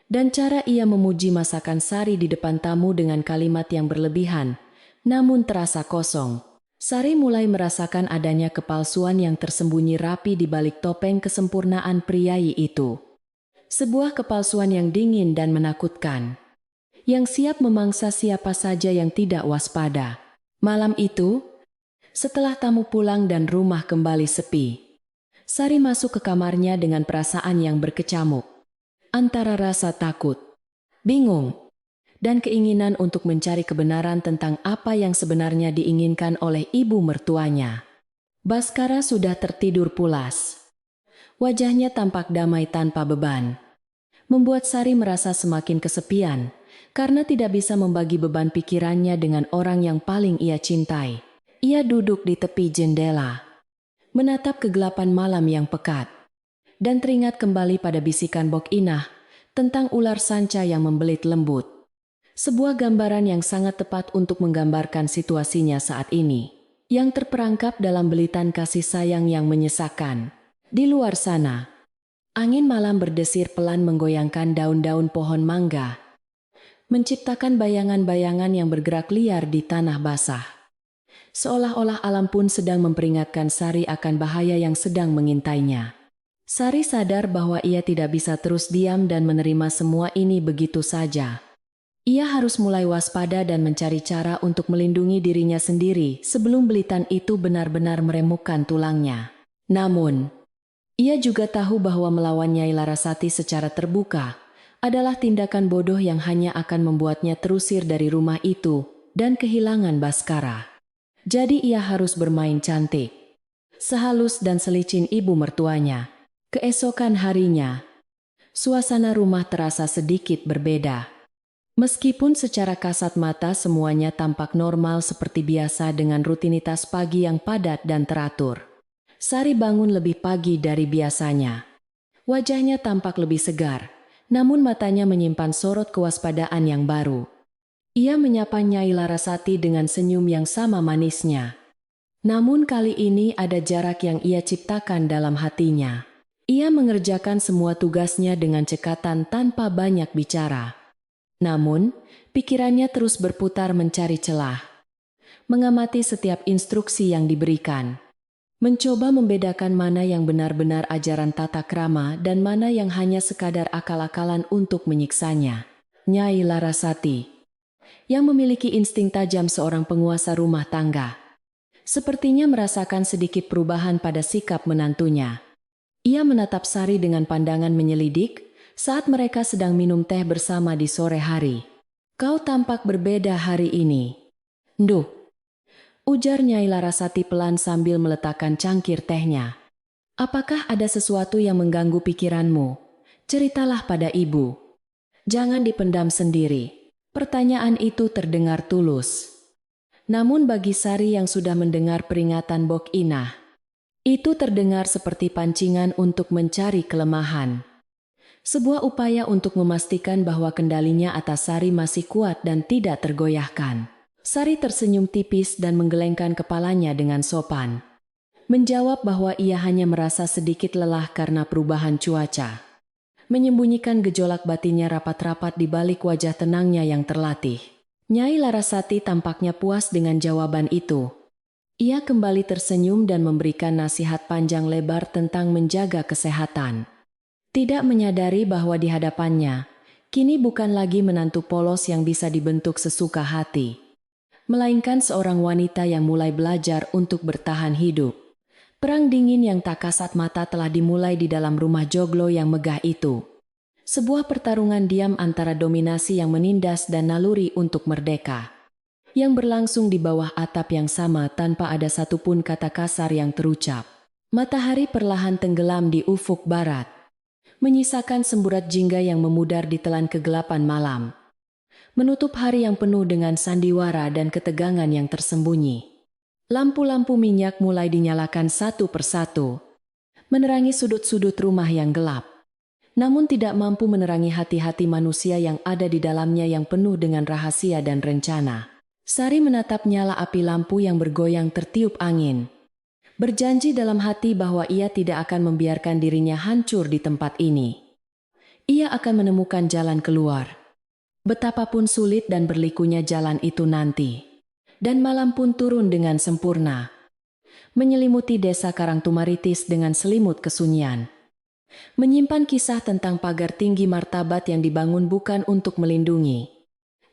Dan cara ia memuji masakan Sari di depan tamu dengan kalimat yang berlebihan, namun terasa kosong. Sari mulai merasakan adanya kepalsuan yang tersembunyi rapi di balik topeng kesempurnaan priayi itu. Sebuah kepalsuan yang dingin dan menakutkan, yang siap memangsa siapa saja yang tidak waspada. Malam itu, setelah tamu pulang dan rumah kembali sepi, Sari masuk ke kamarnya dengan perasaan yang berkecamuk. Antara rasa takut, bingung, dan keinginan untuk mencari kebenaran tentang apa yang sebenarnya diinginkan oleh ibu mertuanya. Baskara sudah tertidur pulas. Wajahnya tampak damai tanpa beban. Membuat Sari merasa semakin kesepian, karena tidak bisa membagi beban pikirannya dengan orang yang paling ia cintai. Ia duduk di tepi jendela, menatap kegelapan malam yang pekat, dan teringat kembali pada bisikan Bok Inah tentang ular sanca yang membelit lembut. Sebuah gambaran yang sangat tepat untuk menggambarkan situasinya saat ini, yang terperangkap dalam belitan kasih sayang yang menyesakkan. Di luar sana, angin malam berdesir pelan menggoyangkan daun-daun pohon mangga, menciptakan bayangan-bayangan yang bergerak liar di tanah basah. Seolah-olah alam pun sedang memperingatkan Sari akan bahaya yang sedang mengintainya. Sari sadar bahwa ia tidak bisa terus diam dan menerima semua ini begitu saja. Ia harus mulai waspada dan mencari cara untuk melindungi dirinya sendiri sebelum belitan itu benar-benar meremukkan tulangnya. Namun, ia juga tahu bahwa melawan Nyai Larasati secara terbuka adalah tindakan bodoh yang hanya akan membuatnya terusir dari rumah itu dan kehilangan Baskara. Jadi ia harus bermain cantik, sehalus dan selicin ibu mertuanya. Keesokan harinya, suasana rumah terasa sedikit berbeda. Meskipun secara kasat mata semuanya tampak normal seperti biasa dengan rutinitas pagi yang padat dan teratur. Sari bangun lebih pagi dari biasanya. Wajahnya tampak lebih segar, namun matanya menyimpan sorot kewaspadaan yang baru. Ia menyapa Nyai Larasati dengan senyum yang sama manisnya. Namun kali ini ada jarak yang ia ciptakan dalam hatinya. Ia mengerjakan semua tugasnya dengan cekatan tanpa banyak bicara. Namun, pikirannya terus berputar mencari celah. Mengamati setiap instruksi yang diberikan. Mencoba membedakan mana yang benar-benar ajaran tata krama dan mana yang hanya sekadar akal-akalan untuk menyiksanya. Nyai Larasati, yang memiliki insting tajam seorang penguasa rumah tangga, sepertinya merasakan sedikit perubahan pada sikap menantunya. Ia menatap Sari dengan pandangan menyelidik saat mereka sedang minum teh bersama di sore hari. "Kau tampak berbeda hari ini." "Duh," ujar Nyai Larasati pelan sambil meletakkan cangkir tehnya. "Apakah ada sesuatu yang mengganggu pikiranmu? Ceritalah pada ibu. Jangan dipendam sendiri." Pertanyaan itu terdengar tulus. Namun bagi Sari yang sudah mendengar peringatan Bok Inah, itu terdengar seperti pancingan untuk mencari kelemahan. Sebuah upaya untuk memastikan bahwa kendalinya atas Sari masih kuat dan tidak tergoyahkan. Sari tersenyum tipis dan menggelengkan kepalanya dengan sopan. Menjawab bahwa ia hanya merasa sedikit lelah karena perubahan cuaca. Menyembunyikan gejolak batinnya rapat-rapat di balik wajah tenangnya yang terlatih. Nyai Larasati tampaknya puas dengan jawaban itu. Ia kembali tersenyum dan memberikan nasihat panjang lebar tentang menjaga kesehatan. Tidak menyadari bahwa di hadapannya, kini bukan lagi menantu polos yang bisa dibentuk sesuka hati, melainkan seorang wanita yang mulai belajar untuk bertahan hidup. Perang dingin yang tak kasat mata telah dimulai di dalam rumah joglo yang megah itu. Sebuah pertarungan diam antara dominasi yang menindas dan naluri untuk merdeka, yang berlangsung di bawah atap yang sama tanpa ada satupun kata kasar yang terucap. Matahari perlahan tenggelam di ufuk barat, menyisakan semburat jingga yang memudar di telan kegelapan malam, menutup hari yang penuh dengan sandiwara dan ketegangan yang tersembunyi. Lampu-lampu minyak mulai dinyalakan satu persatu, menerangi sudut-sudut rumah yang gelap. namun tidak mampu menerangi hati-hati manusia yang ada di dalamnya yang penuh dengan rahasia dan rencana. Sari menatap nyala api lampu yang bergoyang tertiup angin. Berjanji dalam hati bahwa ia tidak akan membiarkan dirinya hancur di tempat ini. Ia akan menemukan jalan keluar. Betapapun sulit dan berlikunya jalan itu nanti. Dan malam pun turun dengan sempurna, menyelimuti desa Karangtumaritis dengan selimut kesunyian. Menyimpan kisah tentang pagar tinggi martabat yang dibangun bukan untuk melindungi,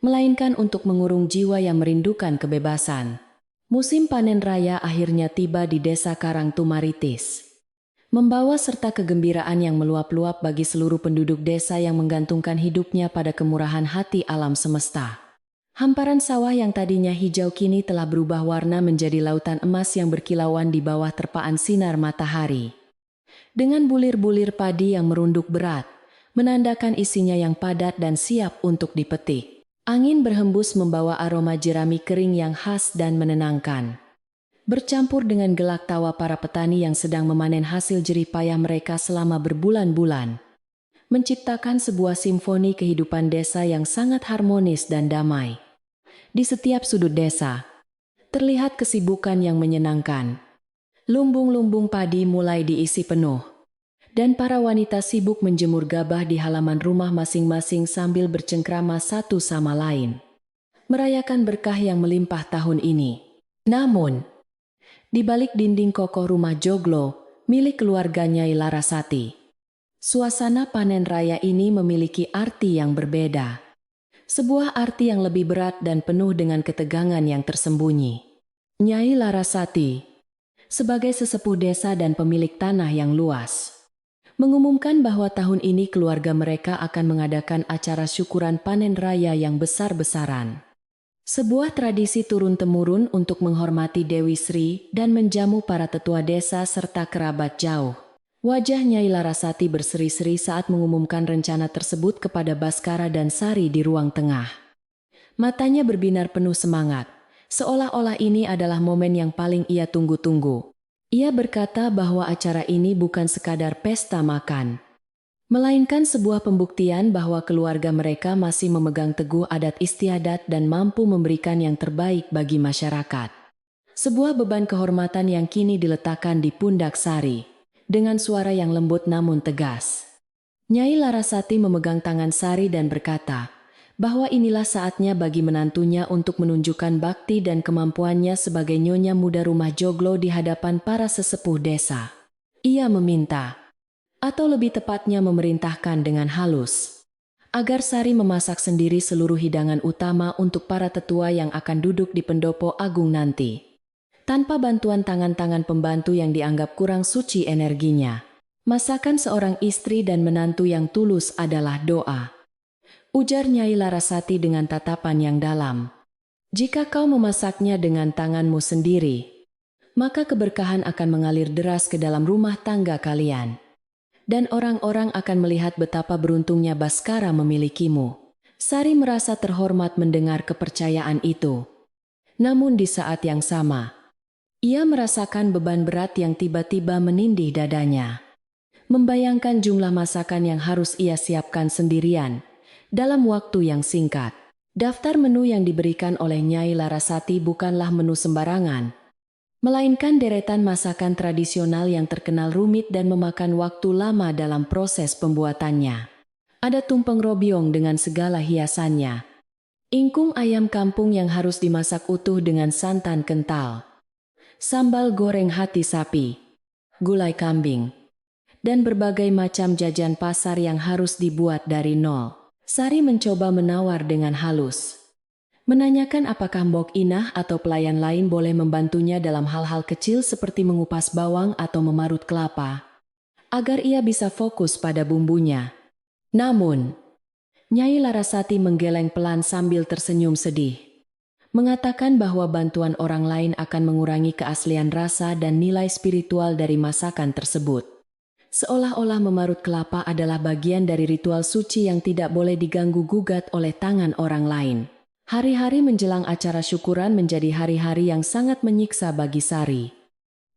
melainkan untuk mengurung jiwa yang merindukan kebebasan. Musim panen raya akhirnya tiba di desa Karangtumaritis, membawa serta kegembiraan yang meluap-luap bagi seluruh penduduk desa yang menggantungkan hidupnya pada kemurahan hati alam semesta. Hamparan sawah yang tadinya hijau kini telah berubah warna menjadi lautan emas yang berkilauan di bawah terpaan sinar matahari. Dengan bulir-bulir padi yang merunduk berat, menandakan isinya yang padat dan siap untuk dipetik. Angin berhembus membawa aroma jerami kering yang khas dan menenangkan. Bercampur dengan gelak tawa para petani yang sedang memanen hasil jerih payah mereka selama berbulan-bulan. Menciptakan sebuah simfoni kehidupan desa yang sangat harmonis dan damai. Di setiap sudut desa, terlihat kesibukan yang menyenangkan. Lumbung-lumbung padi mulai diisi penuh, dan para wanita sibuk menjemur gabah di halaman rumah masing-masing sambil bercengkrama satu sama lain, merayakan berkah yang melimpah tahun ini. Namun, di balik dinding kokoh rumah Joglo, milik keluarga Nyai Larasati, suasana panen raya ini memiliki arti yang berbeda. Sebuah arti yang lebih berat dan penuh dengan ketegangan yang tersembunyi. Nyai Larasati, sebagai sesepuh desa dan pemilik tanah yang luas, mengumumkan bahwa tahun ini keluarga mereka akan mengadakan acara syukuran panen raya yang besar-besaran. Sebuah tradisi turun-temurun untuk menghormati Dewi Sri dan menjamu para tetua desa serta kerabat jauh. Wajah Nyai Larasati berseri-seri saat mengumumkan rencana tersebut kepada Baskara dan Sari di ruang tengah. Matanya berbinar penuh semangat, seolah-olah ini adalah momen yang paling ia tunggu-tunggu. Ia berkata bahwa acara ini bukan sekadar pesta makan, melainkan sebuah pembuktian bahwa keluarga mereka masih memegang teguh adat istiadat dan mampu memberikan yang terbaik bagi masyarakat. Sebuah beban kehormatan yang kini diletakkan di pundak Sari, dengan suara yang lembut namun tegas. Nyai Larasati memegang tangan Sari dan berkata bahwa inilah saatnya bagi menantunya untuk menunjukkan bakti dan kemampuannya sebagai nyonya muda rumah Joglo di hadapan para sesepuh desa. Ia meminta, atau lebih tepatnya memerintahkan dengan halus, agar Sari memasak sendiri seluruh hidangan utama untuk para tetua yang akan duduk di pendopo agung nanti, tanpa bantuan tangan-tangan pembantu yang dianggap kurang suci energinya. Masakan seorang istri dan menantu yang tulus adalah doa, ujar Nyai Larasati dengan tatapan yang dalam. Jika kau memasaknya dengan tanganmu sendiri, maka keberkahan akan mengalir deras ke dalam rumah tangga kalian. Dan orang-orang akan melihat betapa beruntungnya Baskara memilikimu. Sari merasa terhormat mendengar kepercayaan itu. Namun di saat yang sama, ia merasakan beban berat yang tiba-tiba menindih dadanya. Membayangkan jumlah masakan yang harus ia siapkan sendirian dalam waktu yang singkat. Daftar menu yang diberikan oleh Nyai Larasati bukanlah menu sembarangan, melainkan deretan masakan tradisional yang terkenal rumit dan memakan waktu lama dalam proses pembuatannya. Ada tumpeng robiong dengan segala hiasannya, ingkung ayam kampung yang harus dimasak utuh dengan santan kental, sambal goreng hati sapi, gulai kambing, dan berbagai macam jajan pasar yang harus dibuat dari nol. Sari mencoba menawar dengan halus, menanyakan apakah Mbok Inah atau pelayan lain boleh membantunya dalam hal-hal kecil seperti mengupas bawang atau memarut kelapa, agar ia bisa fokus pada bumbunya. Namun, Nyai Larasati menggeleng pelan sambil tersenyum sedih, mengatakan bahwa bantuan orang lain akan mengurangi keaslian rasa dan nilai spiritual dari masakan tersebut. Seolah-olah memarut kelapa adalah bagian dari ritual suci yang tidak boleh diganggu-gugat oleh tangan orang lain. Hari-hari menjelang acara syukuran menjadi hari-hari yang sangat menyiksa bagi Sari.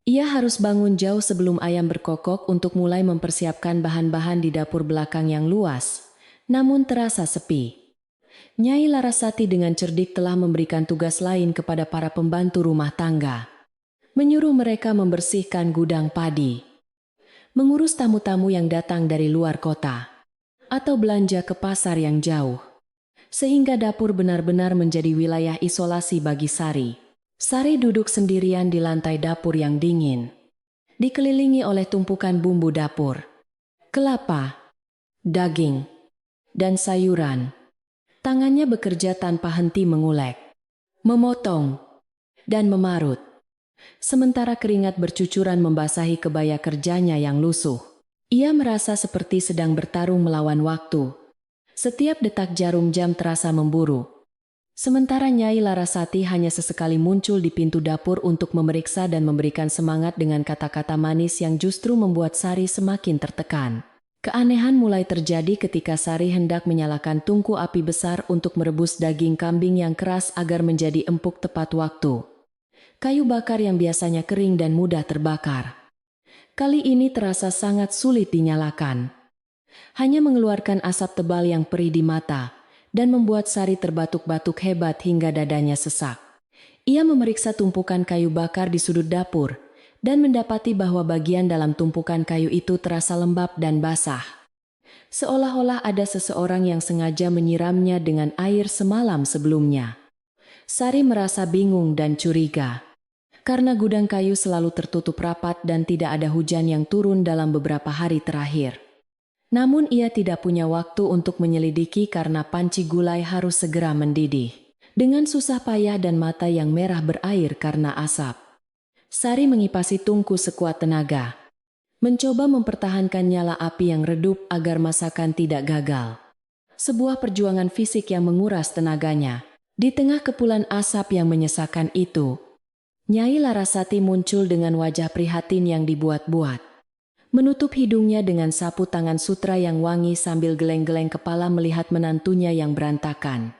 Ia harus bangun jauh sebelum ayam berkokok untuk mulai mempersiapkan bahan-bahan di dapur belakang yang luas, namun terasa sepi. Nyai Larasati dengan cerdik telah memberikan tugas lain kepada para pembantu rumah tangga. Menyuruh mereka membersihkan gudang padi, mengurus tamu-tamu yang datang dari luar kota, atau belanja ke pasar yang jauh. Sehingga dapur benar-benar menjadi wilayah isolasi bagi Sari. Sari duduk sendirian di lantai dapur yang dingin, dikelilingi oleh tumpukan bumbu dapur, kelapa, daging, dan sayuran. Tangannya bekerja tanpa henti mengulek, memotong, dan memarut. Sementara keringat bercucuran membasahi kebaya kerjanya yang lusuh. Ia merasa seperti sedang bertarung melawan waktu. Setiap detak jarum jam terasa memburu. Sementara Nyai Larasati hanya sesekali muncul di pintu dapur untuk memeriksa dan memberikan semangat dengan kata-kata manis yang justru membuat Sari semakin tertekan. Keanehan mulai terjadi ketika Sari hendak menyalakan tungku api besar untuk merebus daging kambing yang keras agar menjadi empuk tepat waktu. Kayu bakar yang biasanya kering dan mudah terbakar, kali ini terasa sangat sulit dinyalakan. Hanya mengeluarkan asap tebal yang perih di mata dan membuat Sari terbatuk-batuk hebat hingga dadanya sesak. Ia memeriksa tumpukan kayu bakar di sudut dapur dan mendapati bahwa bagian dalam tumpukan kayu itu terasa lembab dan basah. Seolah-olah ada seseorang yang sengaja menyiramnya dengan air semalam sebelumnya. Sari merasa bingung dan curiga, karena gudang kayu selalu tertutup rapat dan tidak ada hujan yang turun dalam beberapa hari terakhir. Namun ia tidak punya waktu untuk menyelidiki karena panci gulai harus segera mendidih. Dengan susah payah dan mata yang merah berair karena asap, Sari mengipasi tungku sekuat tenaga, mencoba mempertahankan nyala api yang redup agar masakan tidak gagal. Sebuah perjuangan fisik yang menguras tenaganya. Di tengah kepulan asap yang menyesakan itu, Nyai Larasati muncul dengan wajah prihatin yang dibuat-buat. Menutup hidungnya dengan sapu tangan sutra yang wangi sambil geleng-geleng kepala melihat menantunya yang berantakan.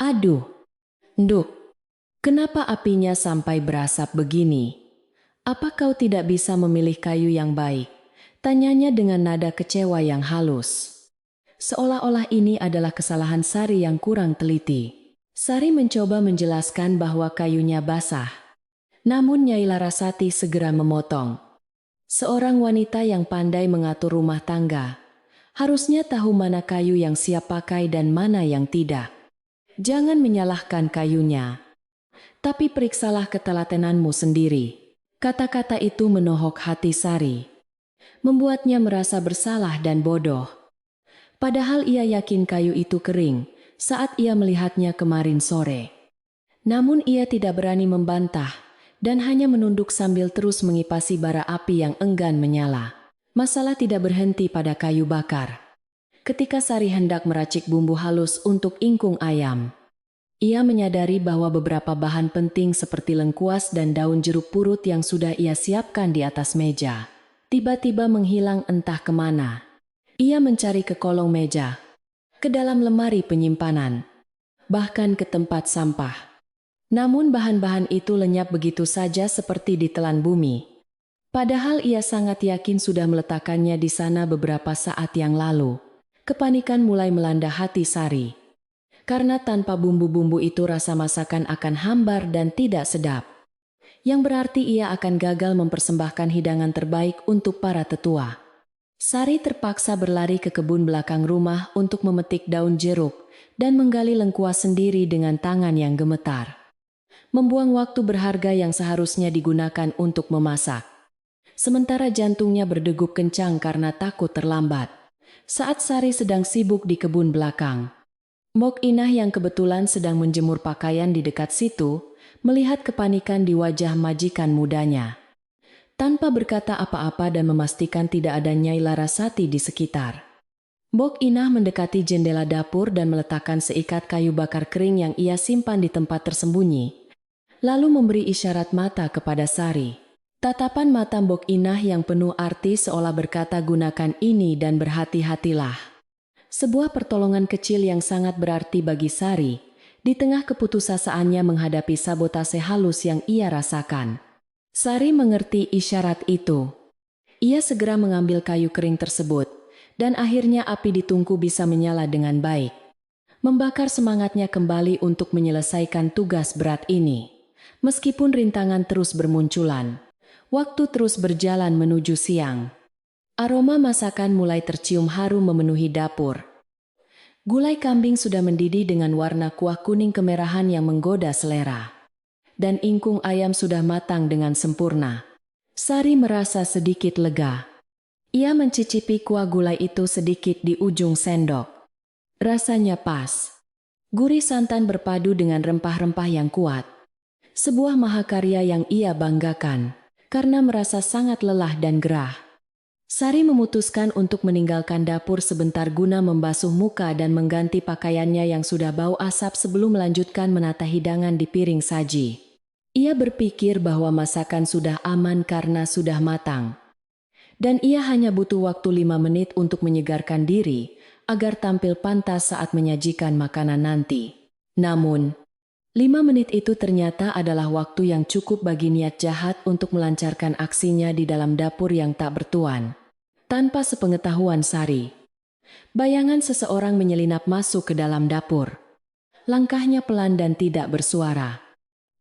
Aduh, Nduk, kenapa apinya sampai berasap begini? Apa kau tidak bisa memilih kayu yang baik? Tanyanya dengan nada kecewa yang halus. Seolah-olah ini adalah kesalahan Sari yang kurang teliti. Sari mencoba menjelaskan bahwa kayunya basah. Namun Nyai Larasati segera memotong. Seorang wanita yang pandai mengatur rumah tangga harusnya tahu mana kayu yang siap pakai dan mana yang tidak. Jangan menyalahkan kayunya, tapi periksalah ketelatenanmu sendiri. Kata-kata itu menohok hati Sari, membuatnya merasa bersalah dan bodoh. Padahal ia yakin kayu itu kering saat ia melihatnya kemarin sore. Namun ia tidak berani membantah dan hanya menunduk sambil terus mengipasi bara api yang enggan menyala. Masalah tidak berhenti pada kayu bakar. Ketika Sari hendak meracik bumbu halus untuk ingkung ayam, ia menyadari bahwa beberapa bahan penting seperti lengkuas dan daun jeruk purut yang sudah ia siapkan di atas meja tiba-tiba menghilang entah kemana. Ia mencari ke kolong meja, ke dalam lemari penyimpanan, bahkan ke tempat sampah. Namun bahan-bahan itu lenyap begitu saja seperti ditelan bumi. Padahal ia sangat yakin sudah meletakkannya di sana beberapa saat yang lalu. Kepanikan mulai melanda hati Sari. Karena tanpa bumbu-bumbu itu rasa masakan akan hambar dan tidak sedap. Yang berarti ia akan gagal mempersembahkan hidangan terbaik untuk para tetua. Sari terpaksa berlari ke kebun belakang rumah untuk memetik daun jeruk dan menggali lengkuas sendiri dengan tangan yang gemetar. Membuang waktu berharga yang seharusnya digunakan untuk memasak. Sementara jantungnya berdegup kencang karena takut terlambat. Saat Sari sedang sibuk di kebun belakang, Mbok Inah yang kebetulan sedang menjemur pakaian di dekat situ, melihat kepanikan di wajah majikan mudanya. Tanpa berkata apa-apa dan memastikan tidak ada Nyai Larasati di sekitar, Mbok Inah mendekati jendela dapur dan meletakkan seikat kayu bakar kering yang ia simpan di tempat tersembunyi, lalu memberi isyarat mata kepada Sari. Tatapan mata Mbok Inah yang penuh arti seolah berkata gunakan ini dan berhati-hatilah. Sebuah pertolongan kecil yang sangat berarti bagi Sari, di tengah keputusasaan menghadapi sabotase halus yang ia rasakan. Sari mengerti isyarat itu. Ia segera mengambil kayu kering tersebut, dan akhirnya api di tungku bisa menyala dengan baik. Membakar semangatnya kembali untuk menyelesaikan tugas berat ini. Meskipun rintangan terus bermunculan, waktu terus berjalan menuju siang. Aroma masakan mulai tercium harum memenuhi dapur. Gulai kambing sudah mendidih dengan warna kuah kuning kemerahan yang menggoda selera. Dan ingkung ayam sudah matang dengan sempurna. Sari merasa sedikit lega. Ia mencicipi kuah gulai itu sedikit di ujung sendok. Rasanya pas. Gurih santan berpadu dengan rempah-rempah yang kuat. Sebuah mahakarya yang ia banggakan, karena merasa sangat lelah dan gerah. Sari memutuskan untuk meninggalkan dapur sebentar guna membasuh muka dan mengganti pakaiannya yang sudah bau asap sebelum melanjutkan menata hidangan di piring saji. Ia berpikir bahwa masakan sudah aman karena sudah matang. Dan ia hanya butuh waktu 5 menit untuk menyegarkan diri, agar tampil pantas saat menyajikan makanan nanti. Namun, 5 menit itu ternyata adalah waktu yang cukup bagi niat jahat untuk melancarkan aksinya di dalam dapur yang tak bertuan. Tanpa sepengetahuan Sari, bayangan seseorang menyelinap masuk ke dalam dapur. Langkahnya pelan dan tidak bersuara.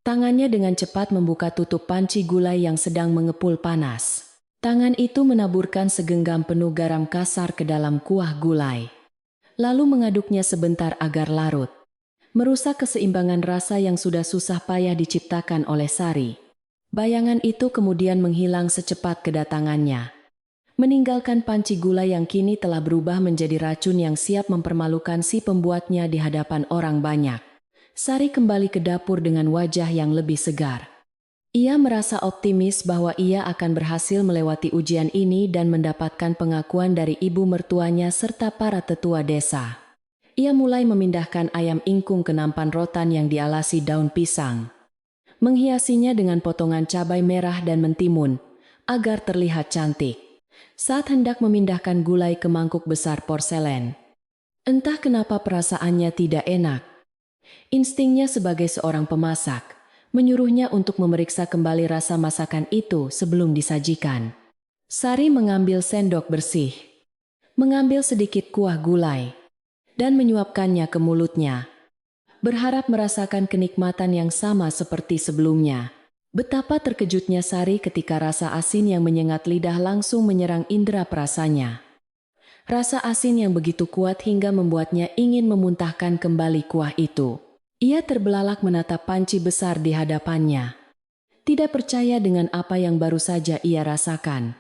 Tangannya dengan cepat membuka tutup panci gulai yang sedang mengepul panas. Tangan itu menaburkan segenggam penuh garam kasar ke dalam kuah gulai. Lalu mengaduknya sebentar agar larut. Merusak keseimbangan rasa yang sudah susah payah diciptakan oleh Sari. Bayangan itu kemudian menghilang secepat kedatangannya. Meninggalkan panci gula yang kini telah berubah menjadi racun yang siap mempermalukan si pembuatnya di hadapan orang banyak. Sari kembali ke dapur dengan wajah yang lebih segar. Ia merasa optimis bahwa ia akan berhasil melewati ujian ini dan mendapatkan pengakuan dari ibu mertuanya serta para tetua desa. Ia mulai memindahkan ayam ingkung ke nampan rotan yang dialasi daun pisang. Menghiasinya dengan potongan cabai merah dan mentimun, agar terlihat cantik. Saat hendak memindahkan gulai ke mangkuk besar porselen, entah kenapa perasaannya tidak enak. Instingnya sebagai seorang pemasak, menyuruhnya untuk memeriksa kembali rasa masakan itu sebelum disajikan. Sari mengambil sendok bersih, mengambil sedikit kuah gulai, dan menyuapkannya ke mulutnya. Berharap merasakan kenikmatan yang sama seperti sebelumnya. Betapa terkejutnya Sari ketika rasa asin yang menyengat lidah langsung menyerang indera perasanya. Rasa asin yang begitu kuat hingga membuatnya ingin memuntahkan kembali kuah itu. Ia terbelalak menatap panci besar di hadapannya. Tidak percaya dengan apa yang baru saja ia rasakan.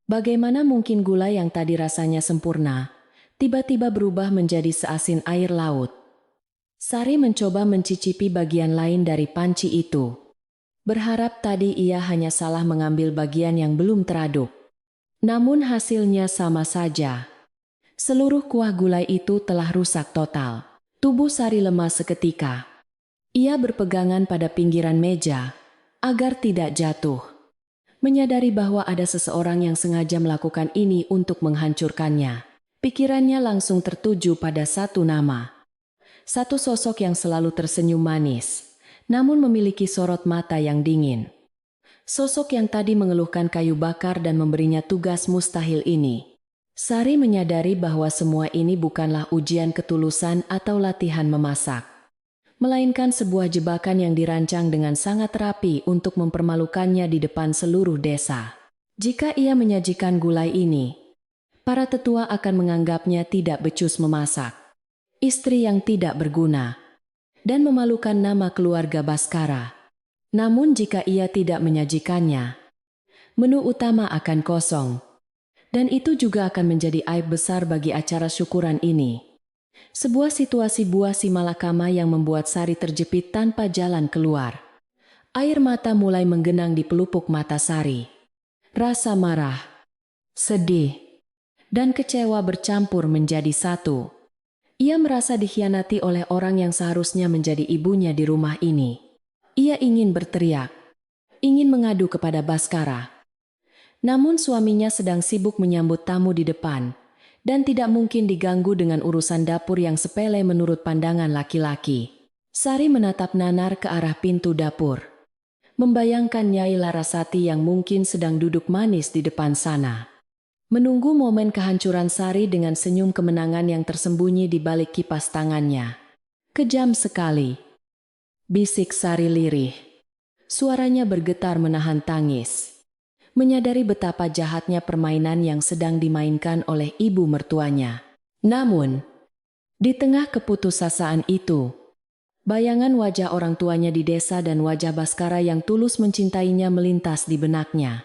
Bagaimana mungkin gula yang tadi rasanya sempurna, tiba-tiba berubah menjadi seasin air laut. Sari mencoba mencicipi bagian lain dari panci itu. Berharap tadi ia hanya salah mengambil bagian yang belum teraduk. Namun hasilnya sama saja. Seluruh kuah gulai itu telah rusak total. Tubuh Sari lemas seketika. Ia berpegangan pada pinggiran meja, agar tidak jatuh. Menyadari bahwa ada seseorang yang sengaja melakukan ini untuk menghancurkannya. Pikirannya langsung tertuju pada satu nama. Satu sosok yang selalu tersenyum manis, namun memiliki sorot mata yang dingin. Sosok yang tadi mengeluhkan kayu bakar dan memberinya tugas mustahil ini. Sari menyadari bahwa semua ini bukanlah ujian ketulusan atau latihan memasak, melainkan sebuah jebakan yang dirancang dengan sangat rapi untuk mempermalukannya di depan seluruh desa. Jika ia menyajikan gulai ini, para tetua akan menganggapnya tidak becus memasak, istri yang tidak berguna, dan memalukan nama keluarga Baskara. Namun jika ia tidak menyajikannya, menu utama akan kosong. Dan itu juga akan menjadi aib besar bagi acara syukuran ini. Sebuah situasi buah si malakama yang membuat Sari terjepit tanpa jalan keluar. Air mata mulai menggenang di pelupuk mata Sari. Rasa marah, sedih, dan kecewa bercampur menjadi satu. Ia merasa dikhianati oleh orang yang seharusnya menjadi ibunya di rumah ini. Ia ingin berteriak, ingin mengadu kepada Baskara. Namun suaminya sedang sibuk menyambut tamu di depan, dan tidak mungkin diganggu dengan urusan dapur yang sepele menurut pandangan laki-laki. Sari menatap nanar ke arah pintu dapur. Membayangkan Nyai Larasati yang mungkin sedang duduk manis di depan sana. Menunggu momen kehancuran Sari dengan senyum kemenangan yang tersembunyi di balik kipas tangannya. Kejam sekali, bisik Sari lirih. Suaranya bergetar menahan tangis. Menyadari betapa jahatnya permainan yang sedang dimainkan oleh ibu mertuanya. Namun, di tengah keputusasaan itu, bayangan wajah orang tuanya di desa dan wajah Baskara yang tulus mencintainya melintas di benaknya.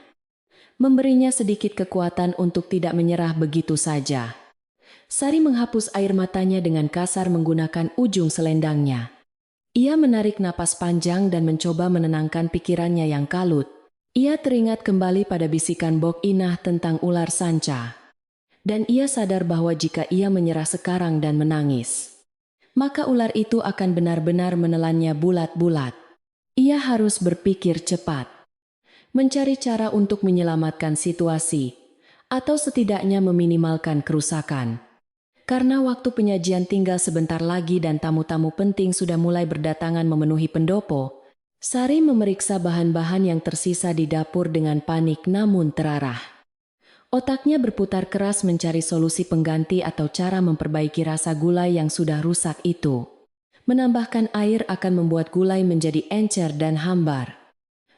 Memberinya sedikit kekuatan untuk tidak menyerah begitu saja. Sari menghapus air matanya dengan kasar menggunakan ujung selendangnya. Ia menarik napas panjang dan mencoba menenangkan pikirannya yang kalut. Ia teringat kembali pada bisikan Bok Inah tentang ular sanca. Dan ia sadar bahwa jika ia menyerah sekarang dan menangis, maka ular itu akan benar-benar menelannya bulat-bulat. Ia harus berpikir cepat, mencari cara untuk menyelamatkan situasi, atau setidaknya meminimalkan kerusakan. Karena waktu penyajian tinggal sebentar lagi dan tamu-tamu penting sudah mulai berdatangan memenuhi pendopo, Sari memeriksa bahan-bahan yang tersisa di dapur dengan panik namun terarah. Otaknya berputar keras mencari solusi pengganti atau cara memperbaiki rasa gulai yang sudah rusak itu. Menambahkan air akan membuat gulai menjadi encer dan hambar.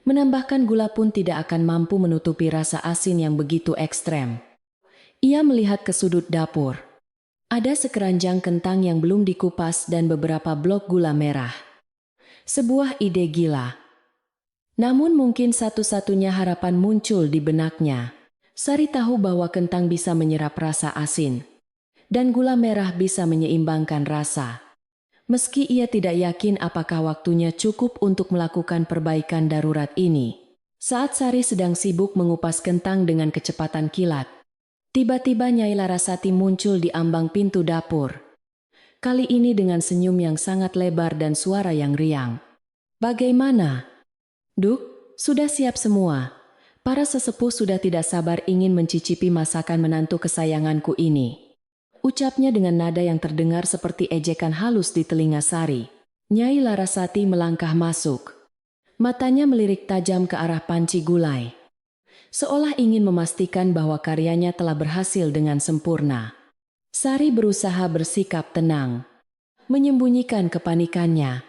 Menambahkan gula pun tidak akan mampu menutupi rasa asin yang begitu ekstrem. Ia melihat ke sudut dapur. Ada sekeranjang kentang yang belum dikupas dan beberapa blok gula merah. Sebuah ide gila. Namun mungkin satu-satunya harapan muncul di benaknya. Sari tahu bahwa kentang bisa menyerap rasa asin, dan gula merah bisa menyeimbangkan rasa. Meski ia tidak yakin apakah waktunya cukup untuk melakukan perbaikan darurat ini. Saat Sari sedang sibuk mengupas kentang dengan kecepatan kilat, tiba-tiba Nyai Larasati muncul di ambang pintu dapur. Kali ini dengan senyum yang sangat lebar dan suara yang riang. "Bagaimana? Duk, sudah siap semua. Para sesepuh sudah tidak sabar ingin mencicipi masakan menantu kesayanganku ini," ucapnya dengan nada yang terdengar seperti ejekan halus di telinga Sari. Nyai Larasati melangkah masuk. Matanya melirik tajam ke arah panci gulai, seolah ingin memastikan bahwa karyanya telah berhasil dengan sempurna. Sari berusaha bersikap tenang, menyembunyikan kepanikannya.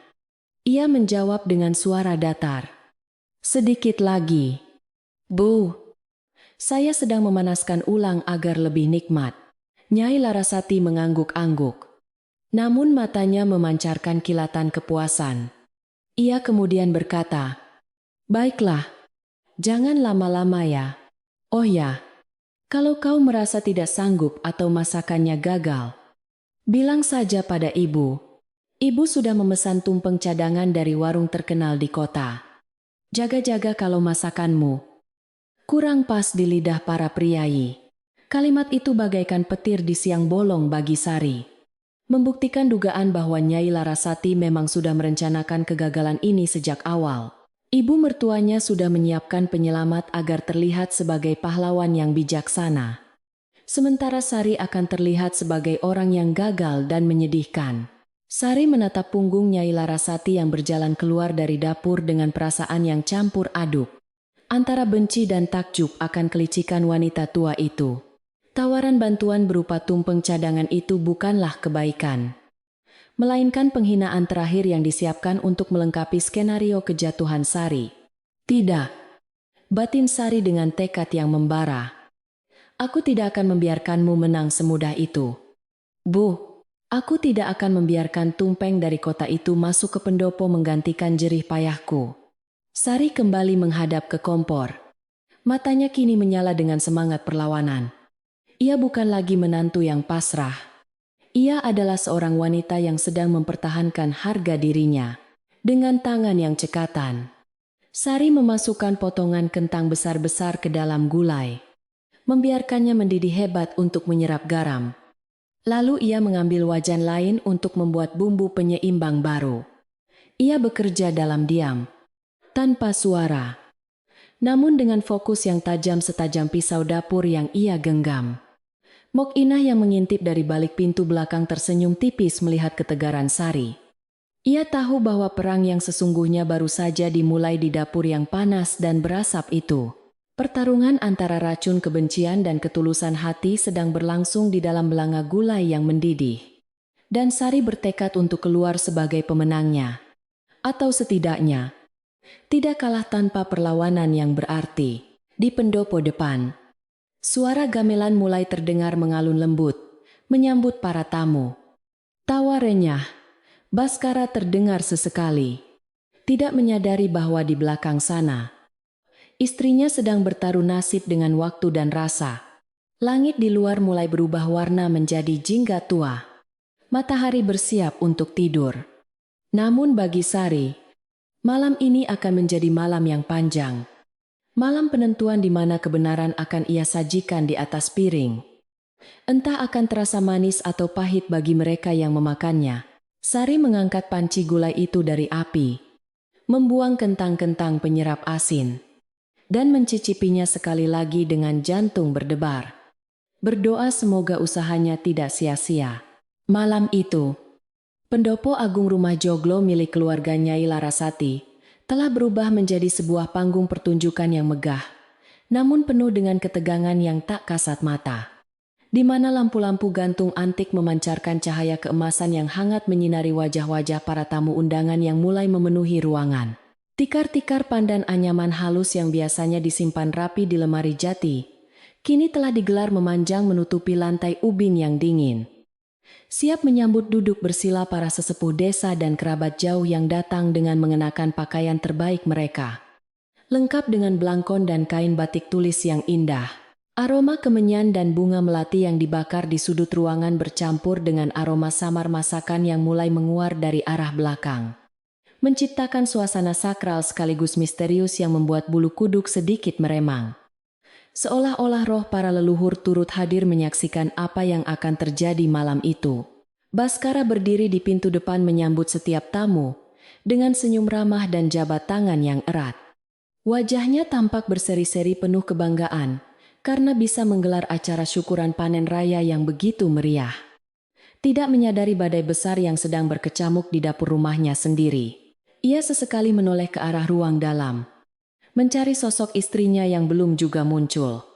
Ia menjawab dengan suara datar. "Sedikit lagi, Bu. Saya sedang memanaskan ulang agar lebih nikmat." Nyai Larasati mengangguk-angguk. Namun matanya memancarkan kilatan kepuasan. Ia kemudian berkata, "Baiklah, jangan lama-lama ya. Oh ya, kalau kau merasa tidak sanggup atau masakannya gagal, bilang saja pada ibu. Ibu sudah memesan tumpeng cadangan dari warung terkenal di kota. Jaga-jaga kalau masakanmu kurang pas di lidah para priayi." Kalimat itu bagaikan petir di siang bolong bagi Sari. Membuktikan dugaan bahwa Nyai Larasati memang sudah merencanakan kegagalan ini sejak awal. Ibu mertuanya sudah menyiapkan penyelamat agar terlihat sebagai pahlawan yang bijaksana. Sementara Sari akan terlihat sebagai orang yang gagal dan menyedihkan. Sari menatap punggung Nyai Larasati yang berjalan keluar dari dapur dengan perasaan yang campur aduk, antara benci dan takjub akan kelicikan wanita tua itu. Tawaran bantuan berupa tumpeng cadangan itu bukanlah kebaikan, melainkan penghinaan terakhir yang disiapkan untuk melengkapi skenario kejatuhan Sari. "Tidak," batin Sari dengan tekad yang membara. "Aku tidak akan membiarkanmu menang semudah itu. Bu, aku tidak akan membiarkan tumpeng dari kota itu masuk ke pendopo menggantikan jerih payahku." Sari kembali menghadap ke kompor. Matanya kini menyala dengan semangat perlawanan. Ia bukan lagi menantu yang pasrah. Ia adalah seorang wanita yang sedang mempertahankan harga dirinya. Dengan tangan yang cekatan, Sari memasukkan potongan kentang besar-besar ke dalam gulai, membiarkannya mendidih hebat untuk menyerap garam. Lalu ia mengambil wajan lain untuk membuat bumbu penyeimbang baru. Ia bekerja dalam diam, tanpa suara, namun dengan fokus yang tajam setajam pisau dapur yang ia genggam. Bok Inah yang mengintip dari balik pintu belakang tersenyum tipis melihat ketegaran Sari. Ia tahu bahwa perang yang sesungguhnya baru saja dimulai di dapur yang panas dan berasap itu. Pertarungan antara racun kebencian dan ketulusan hati sedang berlangsung di dalam belanga gulai yang mendidih. Dan Sari bertekad untuk keluar sebagai pemenangnya. Atau setidaknya, tidak kalah tanpa perlawanan yang berarti. Di pendopo depan, suara gamelan mulai terdengar mengalun lembut, menyambut para tamu. Tawa renyah, Baskara terdengar sesekali. Tidak menyadari bahwa di belakang sana, istrinya sedang bertaruh nasib dengan waktu dan rasa. Langit di luar mulai berubah warna menjadi jingga tua. Matahari bersiap untuk tidur. Namun bagi Sari, malam ini akan menjadi malam yang panjang. Malam penentuan di mana kebenaran akan ia sajikan di atas piring. Entah akan terasa manis atau pahit bagi mereka yang memakannya. Sari mengangkat panci gulai itu dari api, membuang kentang-kentang penyerap asin, dan mencicipinya sekali lagi dengan jantung berdebar. Berdoa semoga usahanya tidak sia-sia. Malam itu, pendopo agung rumah joglo milik keluarga Nyai Larasati telah berubah menjadi sebuah panggung pertunjukan yang megah, namun penuh dengan ketegangan yang tak kasat mata. Di mana lampu-lampu gantung antik memancarkan cahaya keemasan yang hangat menyinari wajah-wajah para tamu undangan yang mulai memenuhi ruangan. Tikar-tikar pandan anyaman halus yang biasanya disimpan rapi di lemari jati, kini telah digelar memanjang menutupi lantai ubin yang dingin. Siap menyambut duduk bersila para sesepuh desa dan kerabat jauh yang datang dengan mengenakan pakaian terbaik mereka. Lengkap dengan belangkon dan kain batik tulis yang indah. Aroma kemenyan dan bunga melati yang dibakar di sudut ruangan bercampur dengan aroma samar masakan yang mulai menguar dari arah belakang. Menciptakan suasana sakral sekaligus misterius yang membuat bulu kuduk sedikit meremang. Seolah-olah roh para leluhur turut hadir menyaksikan apa yang akan terjadi malam itu. Baskara berdiri di pintu depan menyambut setiap tamu, dengan senyum ramah dan jabat tangan yang erat. Wajahnya tampak berseri-seri penuh kebanggaan, karena bisa menggelar acara syukuran panen raya yang begitu meriah. Tidak menyadari badai besar yang sedang berkecamuk di dapur rumahnya sendiri. Ia sesekali menoleh ke arah ruang dalam, mencari sosok istrinya yang belum juga muncul.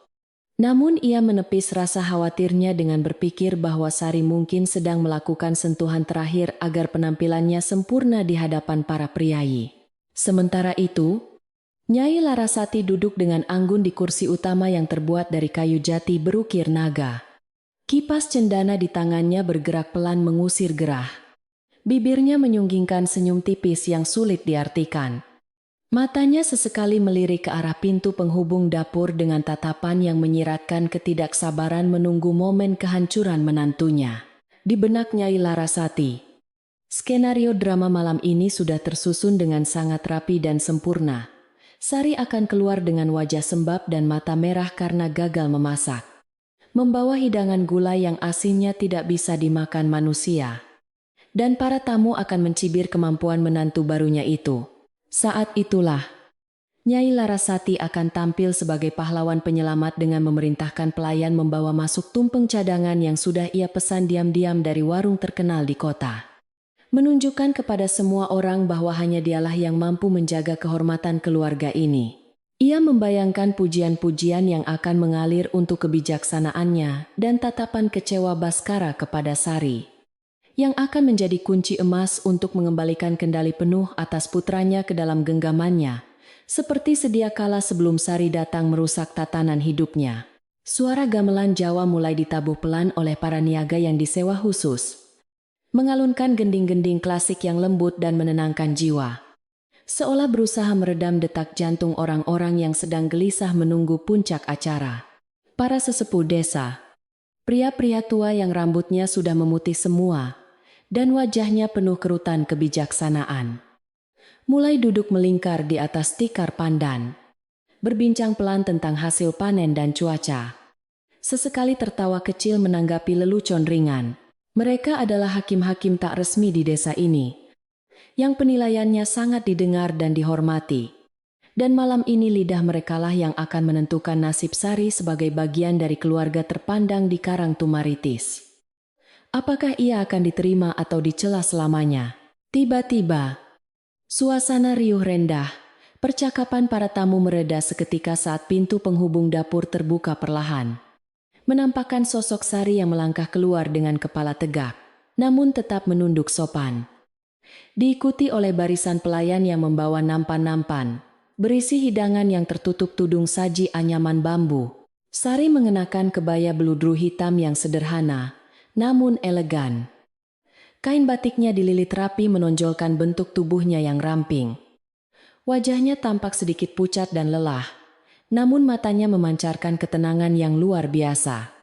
Namun ia menepis rasa khawatirnya dengan berpikir bahwa Sari mungkin sedang melakukan sentuhan terakhir agar penampilannya sempurna di hadapan para priayi. Sementara itu, Nyai Larasati duduk dengan anggun di kursi utama yang terbuat dari kayu jati berukir naga. Kipas cendana di tangannya bergerak pelan mengusir gerah. Bibirnya menyunggingkan senyum tipis yang sulit diartikan. Matanya sesekali melirik ke arah pintu penghubung dapur dengan tatapan yang menyiratkan ketidaksabaran menunggu momen kehancuran menantunya. Di benak Nyai Larasati, skenario drama malam ini sudah tersusun dengan sangat rapi dan sempurna. Sari akan keluar dengan wajah sembab dan mata merah karena gagal memasak. Membawa hidangan gulai yang asinnya tidak bisa dimakan manusia. Dan para tamu akan mencibir kemampuan menantu barunya itu. Saat itulah, Nyai Larasati akan tampil sebagai pahlawan penyelamat dengan memerintahkan pelayan membawa masuk tumpeng cadangan yang sudah ia pesan diam-diam dari warung terkenal di kota. Menunjukkan kepada semua orang bahwa hanya dialah yang mampu menjaga kehormatan keluarga ini. Ia membayangkan pujian-pujian yang akan mengalir untuk kebijaksanaannya dan tatapan kecewa Baskara kepada Sari, yang akan menjadi kunci emas untuk mengembalikan kendali penuh atas putranya ke dalam genggamannya, seperti sedia kala sebelum Sari datang merusak tatanan hidupnya. Suara gamelan Jawa mulai ditabuh pelan oleh para niaga yang disewa khusus, mengalunkan gending-gending klasik yang lembut dan menenangkan jiwa, seolah berusaha meredam detak jantung orang-orang yang sedang gelisah menunggu puncak acara. Para sesepuh desa, pria-pria tua yang rambutnya sudah memutih semua, dan wajahnya penuh kerutan kebijaksanaan, mulai duduk melingkar di atas tikar pandan, berbincang pelan tentang hasil panen dan cuaca. Sesekali tertawa kecil menanggapi lelucon ringan. Mereka adalah hakim-hakim tak resmi di desa ini, yang penilaiannya sangat didengar dan dihormati. Dan malam ini lidah merekalah yang akan menentukan nasib Sari sebagai bagian dari keluarga terpandang di Karang Tumaritis. Apakah ia akan diterima atau dicela selamanya? Tiba-tiba, suasana riuh rendah. Percakapan para tamu mereda seketika saat pintu penghubung dapur terbuka perlahan, menampakkan sosok Sari yang melangkah keluar dengan kepala tegak, namun tetap menunduk sopan. Diikuti oleh barisan pelayan yang membawa nampan-nampan, berisi hidangan yang tertutup tudung saji anyaman bambu. Sari mengenakan kebaya beludru hitam yang sederhana, namun elegan. Kain batiknya dililit rapi menonjolkan bentuk tubuhnya yang ramping. Wajahnya tampak sedikit pucat dan lelah, namun matanya memancarkan ketenangan yang luar biasa.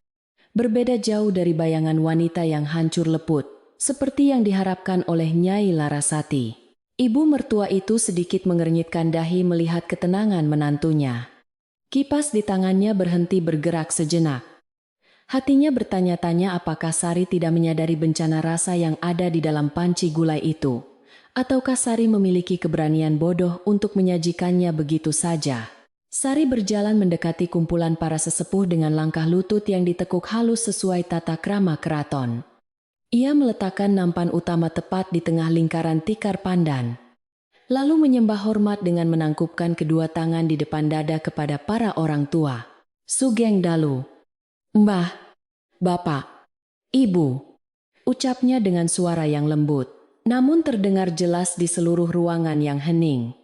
Berbeda jauh dari bayangan wanita yang hancur leput, seperti yang diharapkan oleh Nyai Larasati. Ibu mertua itu sedikit mengernyitkan dahi melihat ketenangan menantunya. Kipas di tangannya berhenti bergerak sejenak. Hatinya bertanya-tanya apakah Sari tidak menyadari bencana rasa yang ada di dalam panci gulai itu, ataukah Sari memiliki keberanian bodoh untuk menyajikannya begitu saja. Sari berjalan mendekati kumpulan para sesepuh dengan langkah lutut yang ditekuk halus sesuai tata krama keraton. Ia meletakkan nampan utama tepat di tengah lingkaran tikar pandan, lalu menyembah hormat dengan menangkupkan kedua tangan di depan dada kepada para orang tua. Sugeng Dalu. Mbah, Bapak, Ibu, ucapnya dengan suara yang lembut, namun terdengar jelas di seluruh ruangan yang hening.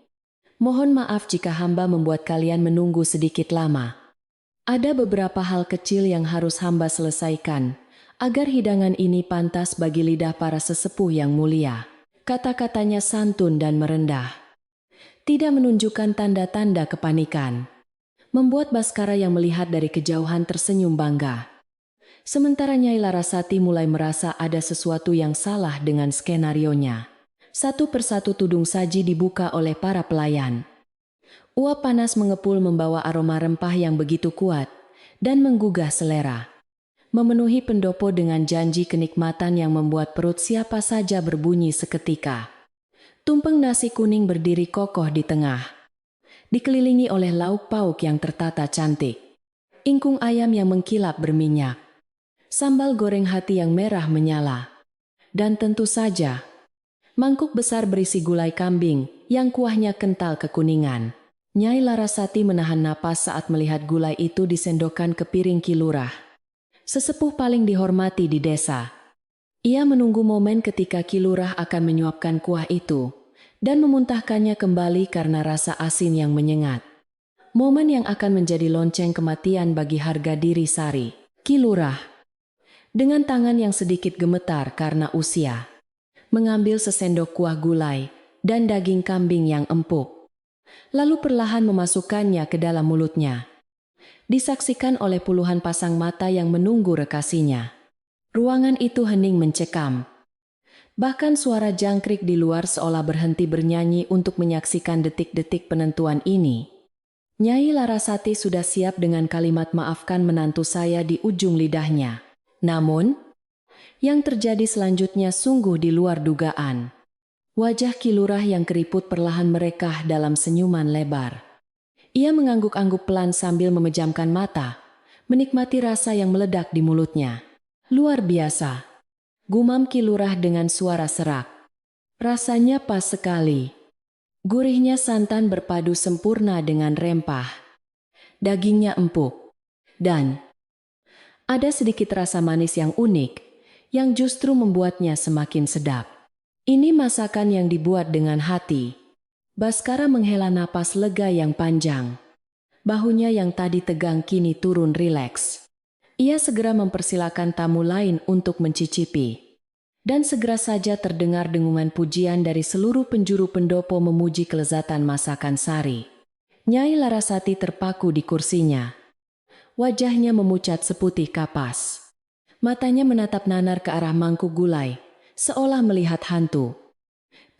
Mohon maaf jika hamba membuat kalian menunggu sedikit lama. Ada beberapa hal kecil yang harus hamba selesaikan, agar hidangan ini pantas bagi lidah para sesepuh yang mulia. Kata-katanya santun dan merendah, tidak menunjukkan tanda-tanda kepanikan, membuat Baskara yang melihat dari kejauhan tersenyum bangga. Sementara Nyai Larasati mulai merasa ada sesuatu yang salah dengan skenarionya. Satu persatu tudung saji dibuka oleh para pelayan. Uap panas mengepul membawa aroma rempah yang begitu kuat dan menggugah selera, memenuhi pendopo dengan janji kenikmatan yang membuat perut siapa saja berbunyi seketika. Tumpeng nasi kuning berdiri kokoh di tengah, dikelilingi oleh lauk pauk yang tertata cantik, ingkung ayam yang mengkilap berminyak, sambal goreng hati yang merah menyala, dan tentu saja mangkuk besar berisi gulai kambing yang kuahnya kental kekuningan. Nyai Larasati menahan napas saat melihat gulai itu disendokkan ke piring Ki Lurah, sesepuh paling dihormati di desa. Ia menunggu momen ketika Ki Lurah akan menyuapkan kuah itu dan memuntahkannya kembali karena rasa asin yang menyengat. Momen yang akan menjadi lonceng kematian bagi harga diri Sari. Ki Lurah, dengan tangan yang sedikit gemetar karena usia, mengambil sesendok kuah gulai dan daging kambing yang empuk, lalu perlahan memasukkannya ke dalam mulutnya. Disaksikan oleh puluhan pasang mata yang menunggu rekasinya. Ruangan itu hening mencekam. Bahkan suara jangkrik di luar seolah berhenti bernyanyi untuk menyaksikan detik-detik penentuan ini. Nyai Larasati sudah siap dengan kalimat maafkan menantu saya di ujung lidahnya. Namun, yang terjadi selanjutnya sungguh di luar dugaan. Wajah Ki Lurah yang keriput perlahan merekah dalam senyuman lebar. Ia mengangguk-angguk pelan sambil memejamkan mata, menikmati rasa yang meledak di mulutnya. Luar biasa, gumam Ki Lurah dengan suara serak. Rasanya pas sekali. Gurihnya santan berpadu sempurna dengan rempah. Dagingnya empuk. Dan ada sedikit rasa manis yang unik, yang justru membuatnya semakin sedap. Ini masakan yang dibuat dengan hati. Baskara menghela napas lega yang panjang. Bahunya yang tadi tegang kini turun rileks. Ia segera mempersilakan tamu lain untuk mencicipi. Dan segera saja terdengar dengungan pujian dari seluruh penjuru pendopo memuji kelezatan masakan Sari. Nyai Larasati terpaku di kursinya. Wajahnya memucat seputih kapas. Matanya menatap nanar ke arah mangkuk gulai, seolah melihat hantu.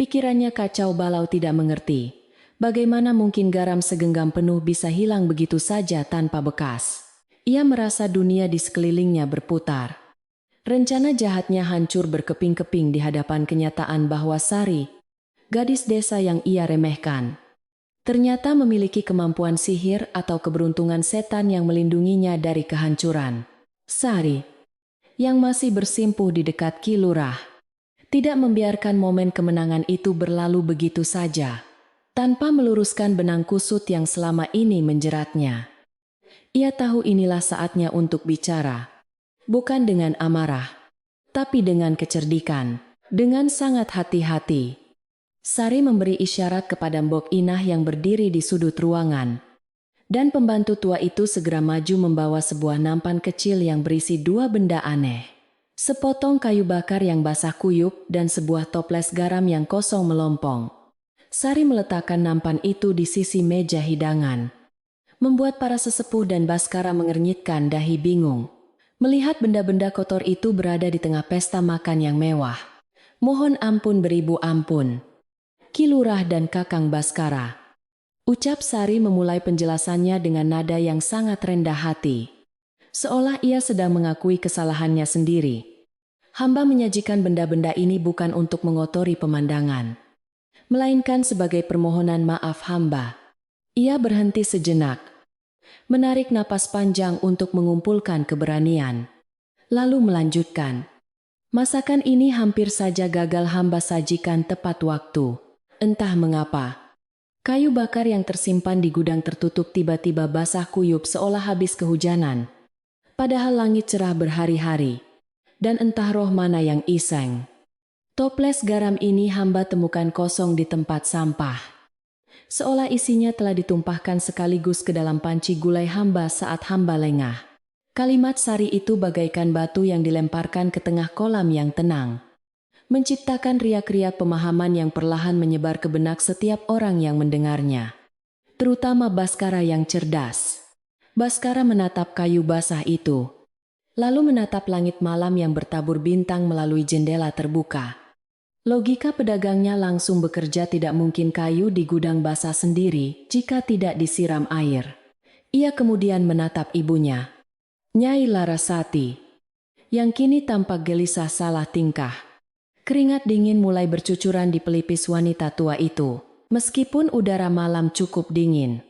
Pikirannya kacau balau tidak mengerti. Bagaimana mungkin garam segenggam penuh bisa hilang begitu saja tanpa bekas? Ia merasa dunia di sekelilingnya berputar. Rencana jahatnya hancur berkeping-keping di hadapan kenyataan bahwa Sari, gadis desa yang ia remehkan, ternyata memiliki kemampuan sihir atau keberuntungan setan yang melindunginya dari kehancuran. Sari, yang masih bersimpuh di dekat Ki Lurah, Tidak membiarkan momen kemenangan itu berlalu begitu saja, tanpa meluruskan benang kusut yang selama ini menjeratnya. Ia tahu inilah saatnya untuk bicara, bukan dengan amarah, tapi dengan kecerdikan, dengan sangat hati-hati. Sari memberi isyarat kepada Mbok Inah yang berdiri di sudut ruangan. Dan pembantu tua itu segera maju membawa sebuah nampan kecil yang berisi dua benda aneh. Sepotong kayu bakar yang basah kuyup dan sebuah toples garam yang kosong melompong. Sari meletakkan nampan itu di sisi meja hidangan, membuat para sesepuh dan Baskara mengernyitkan dahi bingung. Melihat benda-benda kotor itu berada di tengah pesta makan yang mewah. Mohon ampun beribu ampun, Ki Lurah dan Kakang Baskara. Ucap Sari memulai penjelasannya dengan nada yang sangat rendah hati. Seolah ia sedang mengakui kesalahannya sendiri. Hamba menyajikan benda-benda ini bukan untuk mengotori pemandangan, melainkan sebagai permohonan maaf hamba. Ia berhenti sejenak, menarik napas panjang untuk mengumpulkan keberanian. Lalu melanjutkan. Masakan ini hampir saja gagal hamba sajikan tepat waktu. Entah mengapa. Kayu bakar yang tersimpan di gudang tertutup tiba-tiba basah kuyup seolah habis kehujanan. Padahal langit cerah berhari-hari. Dan entah roh mana yang iseng. Toples garam ini hamba temukan kosong di tempat sampah. Seolah isinya telah ditumpahkan sekaligus ke dalam panci gulai hamba saat hamba lengah. Kalimat Sari itu bagaikan batu yang dilemparkan ke tengah kolam yang tenang, menciptakan riak-riak pemahaman yang perlahan menyebar ke benak setiap orang yang mendengarnya. Terutama Baskara yang cerdas. Baskara menatap kayu basah itu, lalu menatap langit malam yang bertabur bintang melalui jendela terbuka. Logika pedagangnya langsung bekerja, tidak mungkin kayu di gudang basah sendiri jika tidak disiram air. Ia kemudian menatap ibunya, Nyai Larasati, yang kini tampak gelisah salah tingkah. Keringat dingin mulai bercucuran di pelipis wanita tua itu, meskipun udara malam cukup dingin.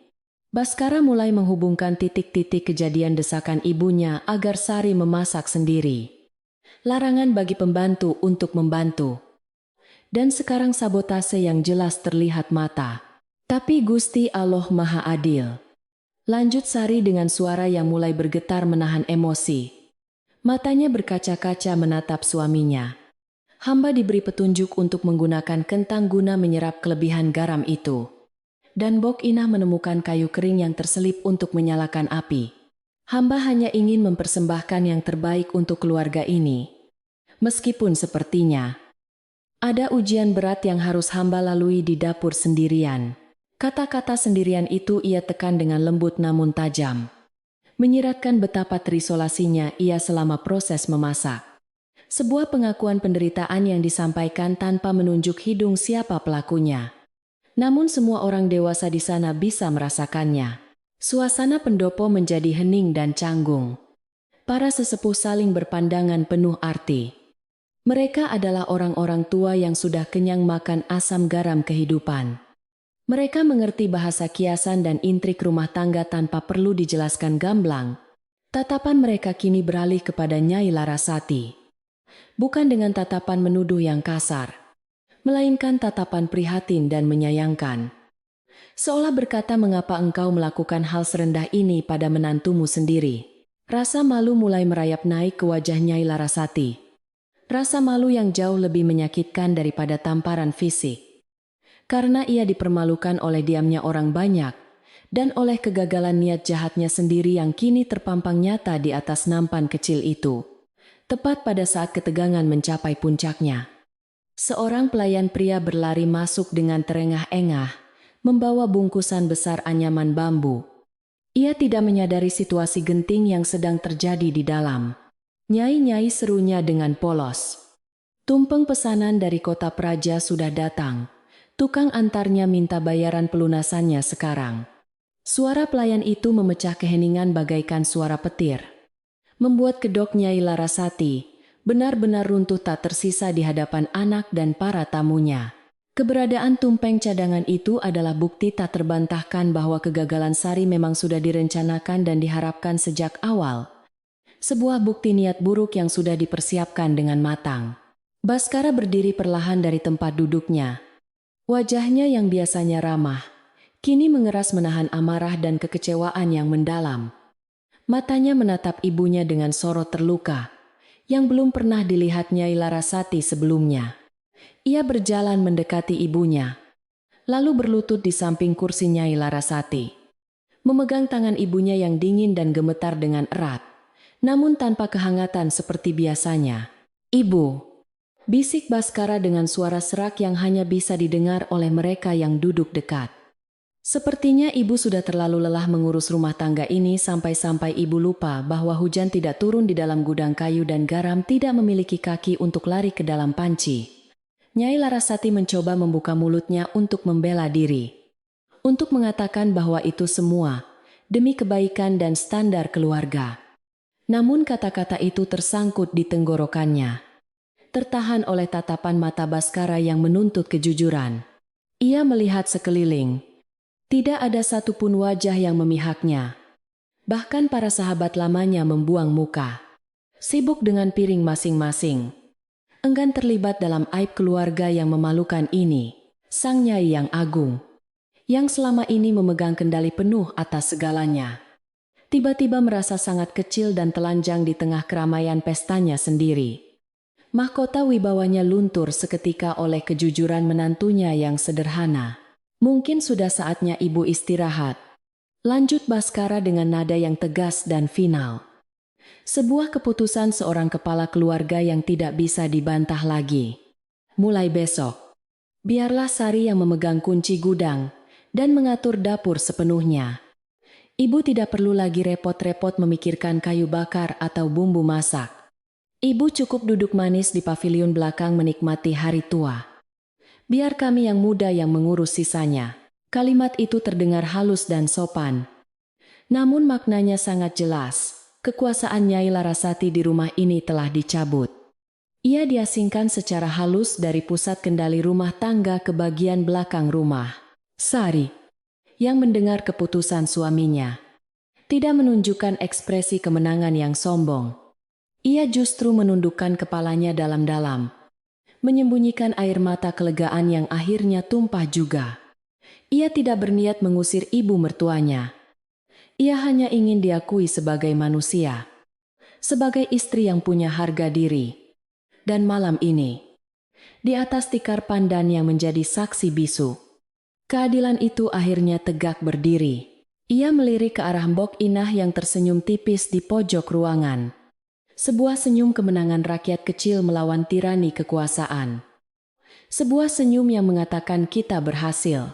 Baskara mulai menghubungkan titik-titik kejadian desakan ibunya agar Sari memasak sendiri. Larangan bagi pembantu untuk membantu. Dan sekarang sabotase yang jelas terlihat mata. Tapi Gusti Allah Maha Adil. Lanjut Sari dengan suara yang mulai bergetar menahan emosi. Matanya berkaca-kaca menatap suaminya. Hamba diberi petunjuk untuk menggunakan kentang guna menyerap kelebihan garam itu. Dan Mbok Inah menemukan kayu kering yang terselip untuk menyalakan api. Hamba hanya ingin mempersembahkan yang terbaik untuk keluarga ini. Meskipun sepertinya ada ujian berat yang harus hamba lalui di dapur sendirian. Kata-kata sendirian itu ia tekan dengan lembut namun tajam, menyiratkan betapa terisolasinya ia selama proses memasak. Sebuah pengakuan penderitaan yang disampaikan tanpa menunjuk hidung siapa pelakunya. Namun semua orang dewasa di sana bisa merasakannya. Suasana pendopo menjadi hening dan canggung. Para sesepuh saling berpandangan penuh arti. Mereka adalah orang-orang tua yang sudah kenyang makan asam garam kehidupan. Mereka mengerti bahasa kiasan dan intrik rumah tangga tanpa perlu dijelaskan gamblang. Tatapan mereka kini beralih kepada Nyai Larasati. Bukan dengan tatapan menuduh yang kasar, melainkan tatapan prihatin dan menyayangkan. Seolah berkata, mengapa engkau melakukan hal serendah ini pada menantumu sendiri? Rasa malu mulai merayap naik ke wajah Nyai Larasati. Rasa malu yang jauh lebih menyakitkan daripada tamparan fisik. Karena ia dipermalukan oleh diamnya orang banyak, dan oleh kegagalan niat jahatnya sendiri yang kini terpampang nyata di atas nampan kecil itu. Tepat pada saat ketegangan mencapai puncaknya. Seorang pelayan pria berlari masuk dengan terengah-engah, membawa bungkusan besar anyaman bambu. Ia tidak menyadari situasi genting yang sedang terjadi di dalam. Nyai-nyai, serunya dengan polos. Tumpeng pesanan dari kota Praja sudah datang. Tukang antarnya minta bayaran pelunasannya sekarang. Suara pelayan itu memecah keheningan bagaikan suara petir. Membuat kedok Nyai Larasati benar-benar runtuh tak tersisa di hadapan anak dan para tamunya. Keberadaan tumpeng cadangan itu adalah bukti tak terbantahkan bahwa kegagalan Sari memang sudah direncanakan dan diharapkan sejak awal. Sebuah bukti niat buruk yang sudah dipersiapkan dengan matang. Baskara berdiri perlahan dari tempat duduknya. Wajahnya yang biasanya ramah, kini mengeras menahan amarah dan kekecewaan yang mendalam. Matanya menatap ibunya dengan sorot terluka, yang belum pernah dilihatnya Larasati sebelumnya. Ia berjalan mendekati ibunya, lalu berlutut di samping kursi Nyai Larasati. Memegang tangan ibunya yang dingin dan gemetar dengan erat, namun tanpa kehangatan seperti biasanya. "Ibu," bisik Baskara dengan suara serak yang hanya bisa didengar oleh mereka yang duduk dekat. Sepertinya ibu sudah terlalu lelah mengurus rumah tangga ini sampai-sampai ibu lupa bahwa hujan tidak turun di dalam gudang kayu dan garam tidak memiliki kaki untuk lari ke dalam panci. Nyai Larasati mencoba membuka mulutnya untuk membela diri, untuk mengatakan bahwa itu semua demi kebaikan dan standar keluarga. Namun kata-kata itu tersangkut di tenggorokannya, tertahan oleh tatapan mata Baskara yang menuntut kejujuran. Ia melihat sekeliling. Tidak ada satupun wajah yang memihaknya. Bahkan para sahabat lamanya membuang muka, sibuk dengan piring masing-masing. Enggan terlibat dalam aib keluarga yang memalukan ini. Sang Nyai yang agung, yang selama ini memegang kendali penuh atas segalanya, tiba-tiba merasa sangat kecil dan telanjang di tengah keramaian pestanya sendiri. Mahkota wibawanya luntur seketika oleh kejujuran menantunya yang sederhana. "Mungkin sudah saatnya ibu istirahat," lanjut Baskara dengan nada yang tegas dan final. Sebuah keputusan seorang kepala keluarga yang tidak bisa dibantah lagi. "Mulai besok, biarlah Sari yang memegang kunci gudang dan mengatur dapur sepenuhnya. Ibu tidak perlu lagi repot-repot memikirkan kayu bakar atau bumbu masak. Ibu cukup duduk manis di pavilion belakang menikmati hari tua. Biar kami yang muda yang mengurus sisanya." Kalimat itu terdengar halus dan sopan, namun maknanya sangat jelas. Kekuasaan Nyai Larasati di rumah ini telah dicabut. Ia diasingkan secara halus dari pusat kendali rumah tangga ke bagian belakang rumah. Sari, yang mendengar keputusan suaminya, tidak menunjukkan ekspresi kemenangan yang sombong. Ia justru menundukkan kepalanya dalam-dalam, menyembunyikan air mata kelegaan yang akhirnya tumpah juga. Ia tidak berniat mengusir ibu mertuanya. Ia hanya ingin diakui sebagai manusia, sebagai istri yang punya harga diri. Dan malam ini, di atas tikar pandan yang menjadi saksi bisu, keadilan itu akhirnya tegak berdiri. Ia melirik ke arah Mbok Inah yang tersenyum tipis di pojok ruangan. Sebuah senyum kemenangan rakyat kecil melawan tirani kekuasaan. Sebuah senyum yang mengatakan kita berhasil.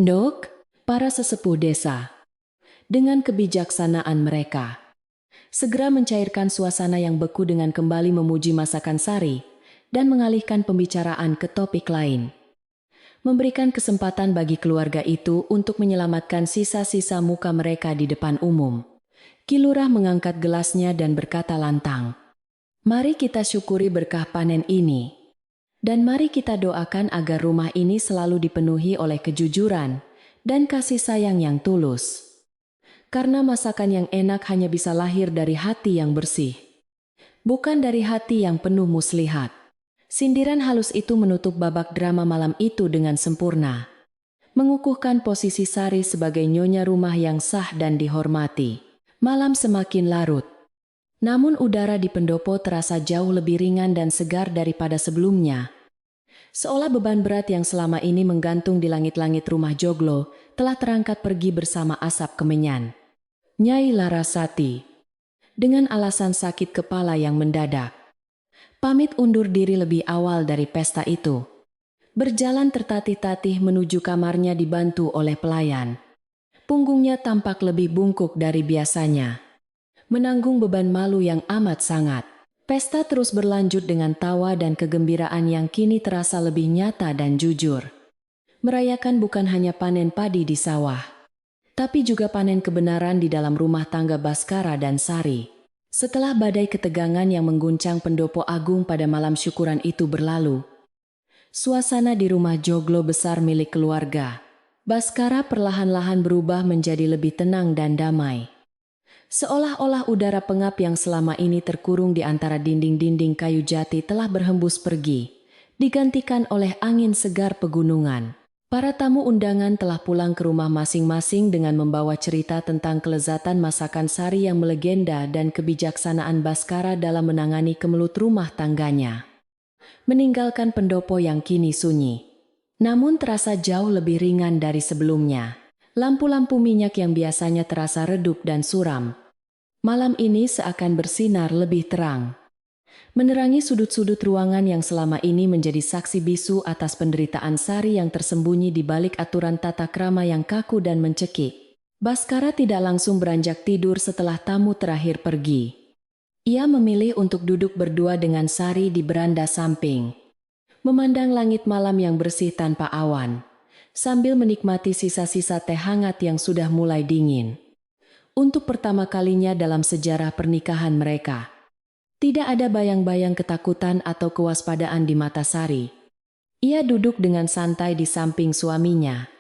"Ndok," para sesepuh desa, dengan kebijaksanaan mereka, segera mencairkan suasana yang beku dengan kembali memuji masakan Sari dan mengalihkan pembicaraan ke topik lain. Memberikan kesempatan bagi keluarga itu untuk menyelamatkan sisa-sisa muka mereka di depan umum. Ki Lurah mengangkat gelasnya dan berkata lantang, "Mari kita syukuri berkah panen ini. Dan mari kita doakan agar rumah ini selalu dipenuhi oleh kejujuran dan kasih sayang yang tulus. Karena masakan yang enak hanya bisa lahir dari hati yang bersih, bukan dari hati yang penuh muslihat." Sindiran halus itu menutup babak drama malam itu dengan sempurna, mengukuhkan posisi Sari sebagai nyonya rumah yang sah dan dihormati. Malam semakin larut, namun udara di pendopo terasa jauh lebih ringan dan segar daripada sebelumnya. Seolah beban berat yang selama ini menggantung di langit-langit rumah Joglo telah terangkat pergi bersama asap kemenyan. Nyai Larasati, dengan alasan sakit kepala yang mendadak, pamit undur diri lebih awal dari pesta itu. Berjalan tertatih-tatih menuju kamarnya dibantu oleh pelayan. Punggungnya tampak lebih bungkuk dari biasanya, menanggung beban malu yang amat sangat. Pesta terus berlanjut dengan tawa dan kegembiraan yang kini terasa lebih nyata dan jujur. Merayakan bukan hanya panen padi di sawah, tapi juga panen kebenaran di dalam rumah tangga Baskara dan Sari. Setelah badai ketegangan yang mengguncang pendopo agung pada malam syukuran itu berlalu, suasana di rumah Joglo besar milik keluarga Baskara perlahan-lahan berubah menjadi lebih tenang dan damai. Seolah-olah udara pengap yang selama ini terkurung di antara dinding-dinding kayu jati telah berhembus pergi, digantikan oleh angin segar pegunungan. Para tamu undangan telah pulang ke rumah masing-masing dengan membawa cerita tentang kelezatan masakan Sari yang melegenda dan kebijaksanaan Baskara dalam menangani kemelut rumah tangganya. Meninggalkan pendopo yang kini sunyi, namun terasa jauh lebih ringan dari sebelumnya. Lampu-lampu minyak yang biasanya terasa redup dan suram, malam ini seakan bersinar lebih terang, menerangi sudut-sudut ruangan yang selama ini menjadi saksi bisu atas penderitaan Sari yang tersembunyi di balik aturan tata krama yang kaku dan mencekik. Baskara tidak langsung beranjak tidur setelah tamu terakhir pergi. Ia memilih untuk duduk berdua dengan Sari di beranda samping, memandang langit malam yang bersih tanpa awan, sambil menikmati sisa-sisa teh hangat yang sudah mulai dingin. Untuk pertama kalinya dalam sejarah pernikahan mereka, tidak ada bayang-bayang ketakutan atau kewaspadaan di mata Sari. Ia duduk dengan santai di samping suaminya.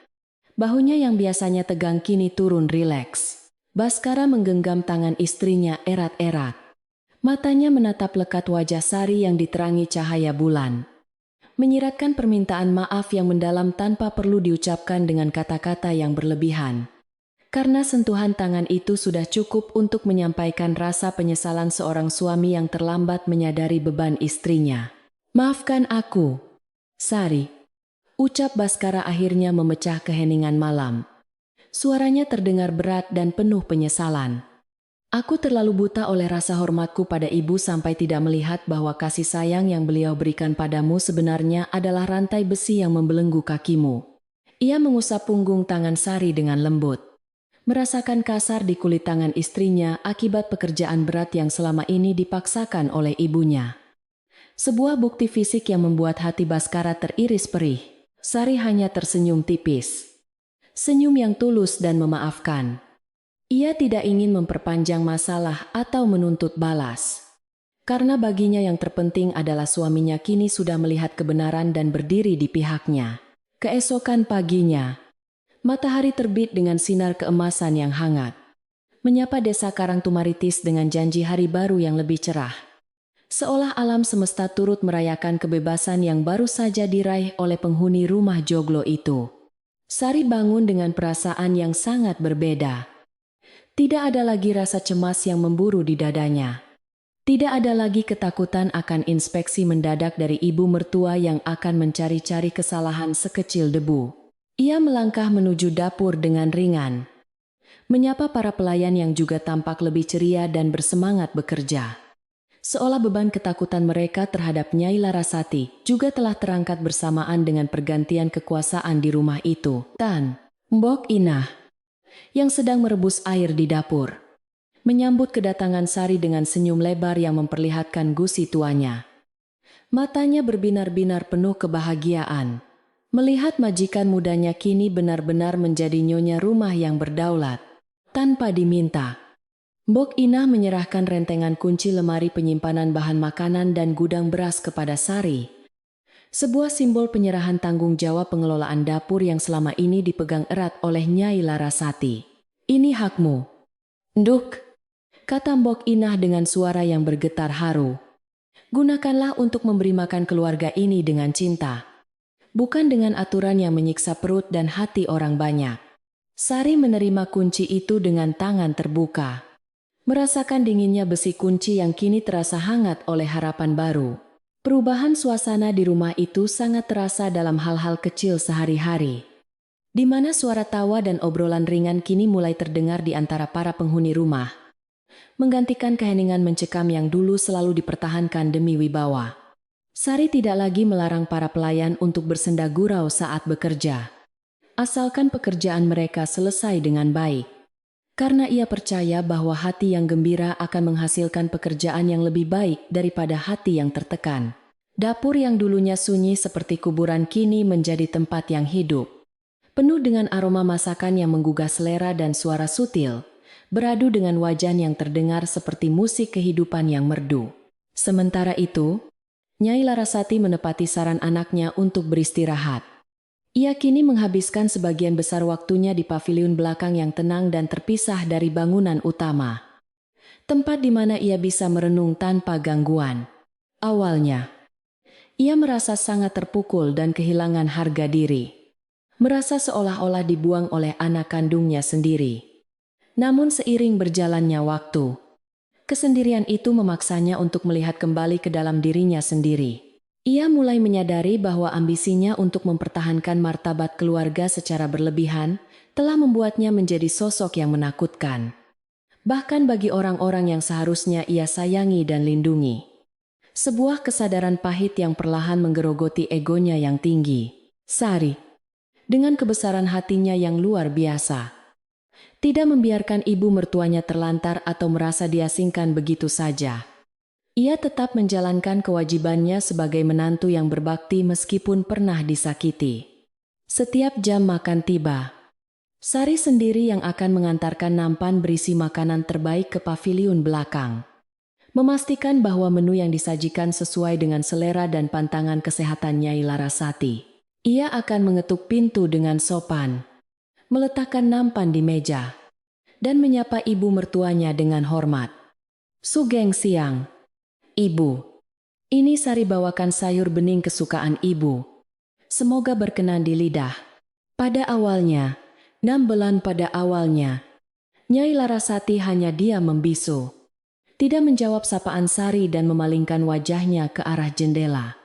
Bahunya yang biasanya tegang kini turun rileks. Baskara menggenggam tangan istrinya erat-erat. Matanya menatap lekat wajah Sari yang diterangi cahaya bulan, menyiratkan permintaan maaf yang mendalam tanpa perlu diucapkan dengan kata-kata yang berlebihan. Karena sentuhan tangan itu sudah cukup untuk menyampaikan rasa penyesalan seorang suami yang terlambat menyadari beban istrinya. "Maafkan aku, Sari," ucap Baskara akhirnya memecah keheningan malam. Suaranya terdengar berat dan penuh penyesalan. "Aku terlalu buta oleh rasa hormatku pada ibu sampai tidak melihat bahwa kasih sayang yang beliau berikan padamu sebenarnya adalah rantai besi yang membelenggu kakimu." Ia mengusap punggung tangan Sari dengan lembut, merasakan kasar di kulit tangan istrinya akibat pekerjaan berat yang selama ini dipaksakan oleh ibunya. Sebuah bukti fisik yang membuat hati Baskara teriris perih. Sari hanya tersenyum tipis. Senyum yang tulus dan memaafkan. Ia tidak ingin memperpanjang masalah atau menuntut balas. Karena baginya yang terpenting adalah suaminya kini sudah melihat kebenaran dan berdiri di pihaknya. Keesokan paginya, matahari terbit dengan sinar keemasan yang hangat, menyapa desa Karangtumaritis dengan janji hari baru yang lebih cerah. Seolah alam semesta turut merayakan kebebasan yang baru saja diraih oleh penghuni rumah joglo itu. Sari bangun dengan perasaan yang sangat berbeda. Tidak ada lagi rasa cemas yang memburu di dadanya. Tidak ada lagi ketakutan akan inspeksi mendadak dari ibu mertua yang akan mencari-cari kesalahan sekecil debu. Ia melangkah menuju dapur dengan ringan, menyapa para pelayan yang juga tampak lebih ceria dan bersemangat bekerja. Seolah beban ketakutan mereka terhadap Nyai Larasati juga telah terangkat bersamaan dengan pergantian kekuasaan di rumah itu. Tan Mbok Inah, yang sedang merebus air di dapur, menyambut kedatangan Sari dengan senyum lebar yang memperlihatkan gusi tuanya. Matanya berbinar-binar penuh kebahagiaan, melihat majikan mudanya kini benar-benar menjadi nyonya rumah yang berdaulat. Tanpa diminta, Mbok Inah menyerahkan rentengan kunci lemari penyimpanan bahan makanan dan gudang beras kepada Sari. Sebuah simbol penyerahan tanggung jawab pengelolaan dapur yang selama ini dipegang erat oleh Nyai Larasati. "Ini hakmu, Nduk," kata Mbok Inah dengan suara yang bergetar haru. "Gunakanlah untuk memberi makan keluarga ini dengan cinta, bukan dengan aturan yang menyiksa perut dan hati orang banyak." Sari menerima kunci itu dengan tangan terbuka, merasakan dinginnya besi kunci yang kini terasa hangat oleh harapan baru. Perubahan suasana di rumah itu sangat terasa dalam hal-hal kecil sehari-hari, di mana suara tawa dan obrolan ringan kini mulai terdengar di antara para penghuni rumah, menggantikan keheningan mencekam yang dulu selalu dipertahankan demi wibawa. Sari tidak lagi melarang para pelayan untuk bersenda gurau saat bekerja, asalkan pekerjaan mereka selesai dengan baik. Karena ia percaya bahwa hati yang gembira akan menghasilkan pekerjaan yang lebih baik daripada hati yang tertekan. Dapur yang dulunya sunyi seperti kuburan kini menjadi tempat yang hidup, penuh dengan aroma masakan yang menggugah selera dan suara sutil, beradu dengan wajan yang terdengar seperti musik kehidupan yang merdu. Sementara itu, Nyai Larasati menepati saran anaknya untuk beristirahat. Ia kini menghabiskan sebagian besar waktunya di paviliun belakang yang tenang dan terpisah dari bangunan utama. tempat di mana ia bisa merenung tanpa gangguan. Awalnya, ia merasa sangat terpukul dan kehilangan harga diri. Merasa seolah-olah dibuang oleh anak kandungnya sendiri. Namun seiring berjalannya waktu, kesendirian itu memaksanya untuk melihat kembali ke dalam dirinya sendiri. Ia mulai menyadari bahwa ambisinya untuk mempertahankan martabat keluarga secara berlebihan telah membuatnya menjadi sosok yang menakutkan. Bahkan bagi orang-orang yang seharusnya ia sayangi dan lindungi. Sebuah kesadaran pahit yang perlahan menggerogoti egonya yang tinggi. Sari, dengan kebesaran hatinya yang luar biasa, tidak membiarkan ibu mertuanya terlantar atau merasa diasingkan begitu saja. Ia tetap menjalankan kewajibannya sebagai menantu yang berbakti meskipun pernah disakiti. Setiap jam makan tiba, Sari sendiri yang akan mengantarkan nampan berisi makanan terbaik ke paviliun belakang. Memastikan bahwa menu yang disajikan sesuai dengan selera dan pantangan kesehatan Nyai Larasati. Ia akan mengetuk pintu dengan sopan, meletakkan nampan di meja, dan menyapa ibu mertuanya dengan hormat. Sugeng siang, Ibu. Ini Sari bawakan sayur bening kesukaan Ibu. Semoga berkenan di lidah. Pada awalnya, pada awalnya, Nyai Larasati hanya diam membisu. Tidak menjawab sapaan Sari dan memalingkan wajahnya ke arah jendela.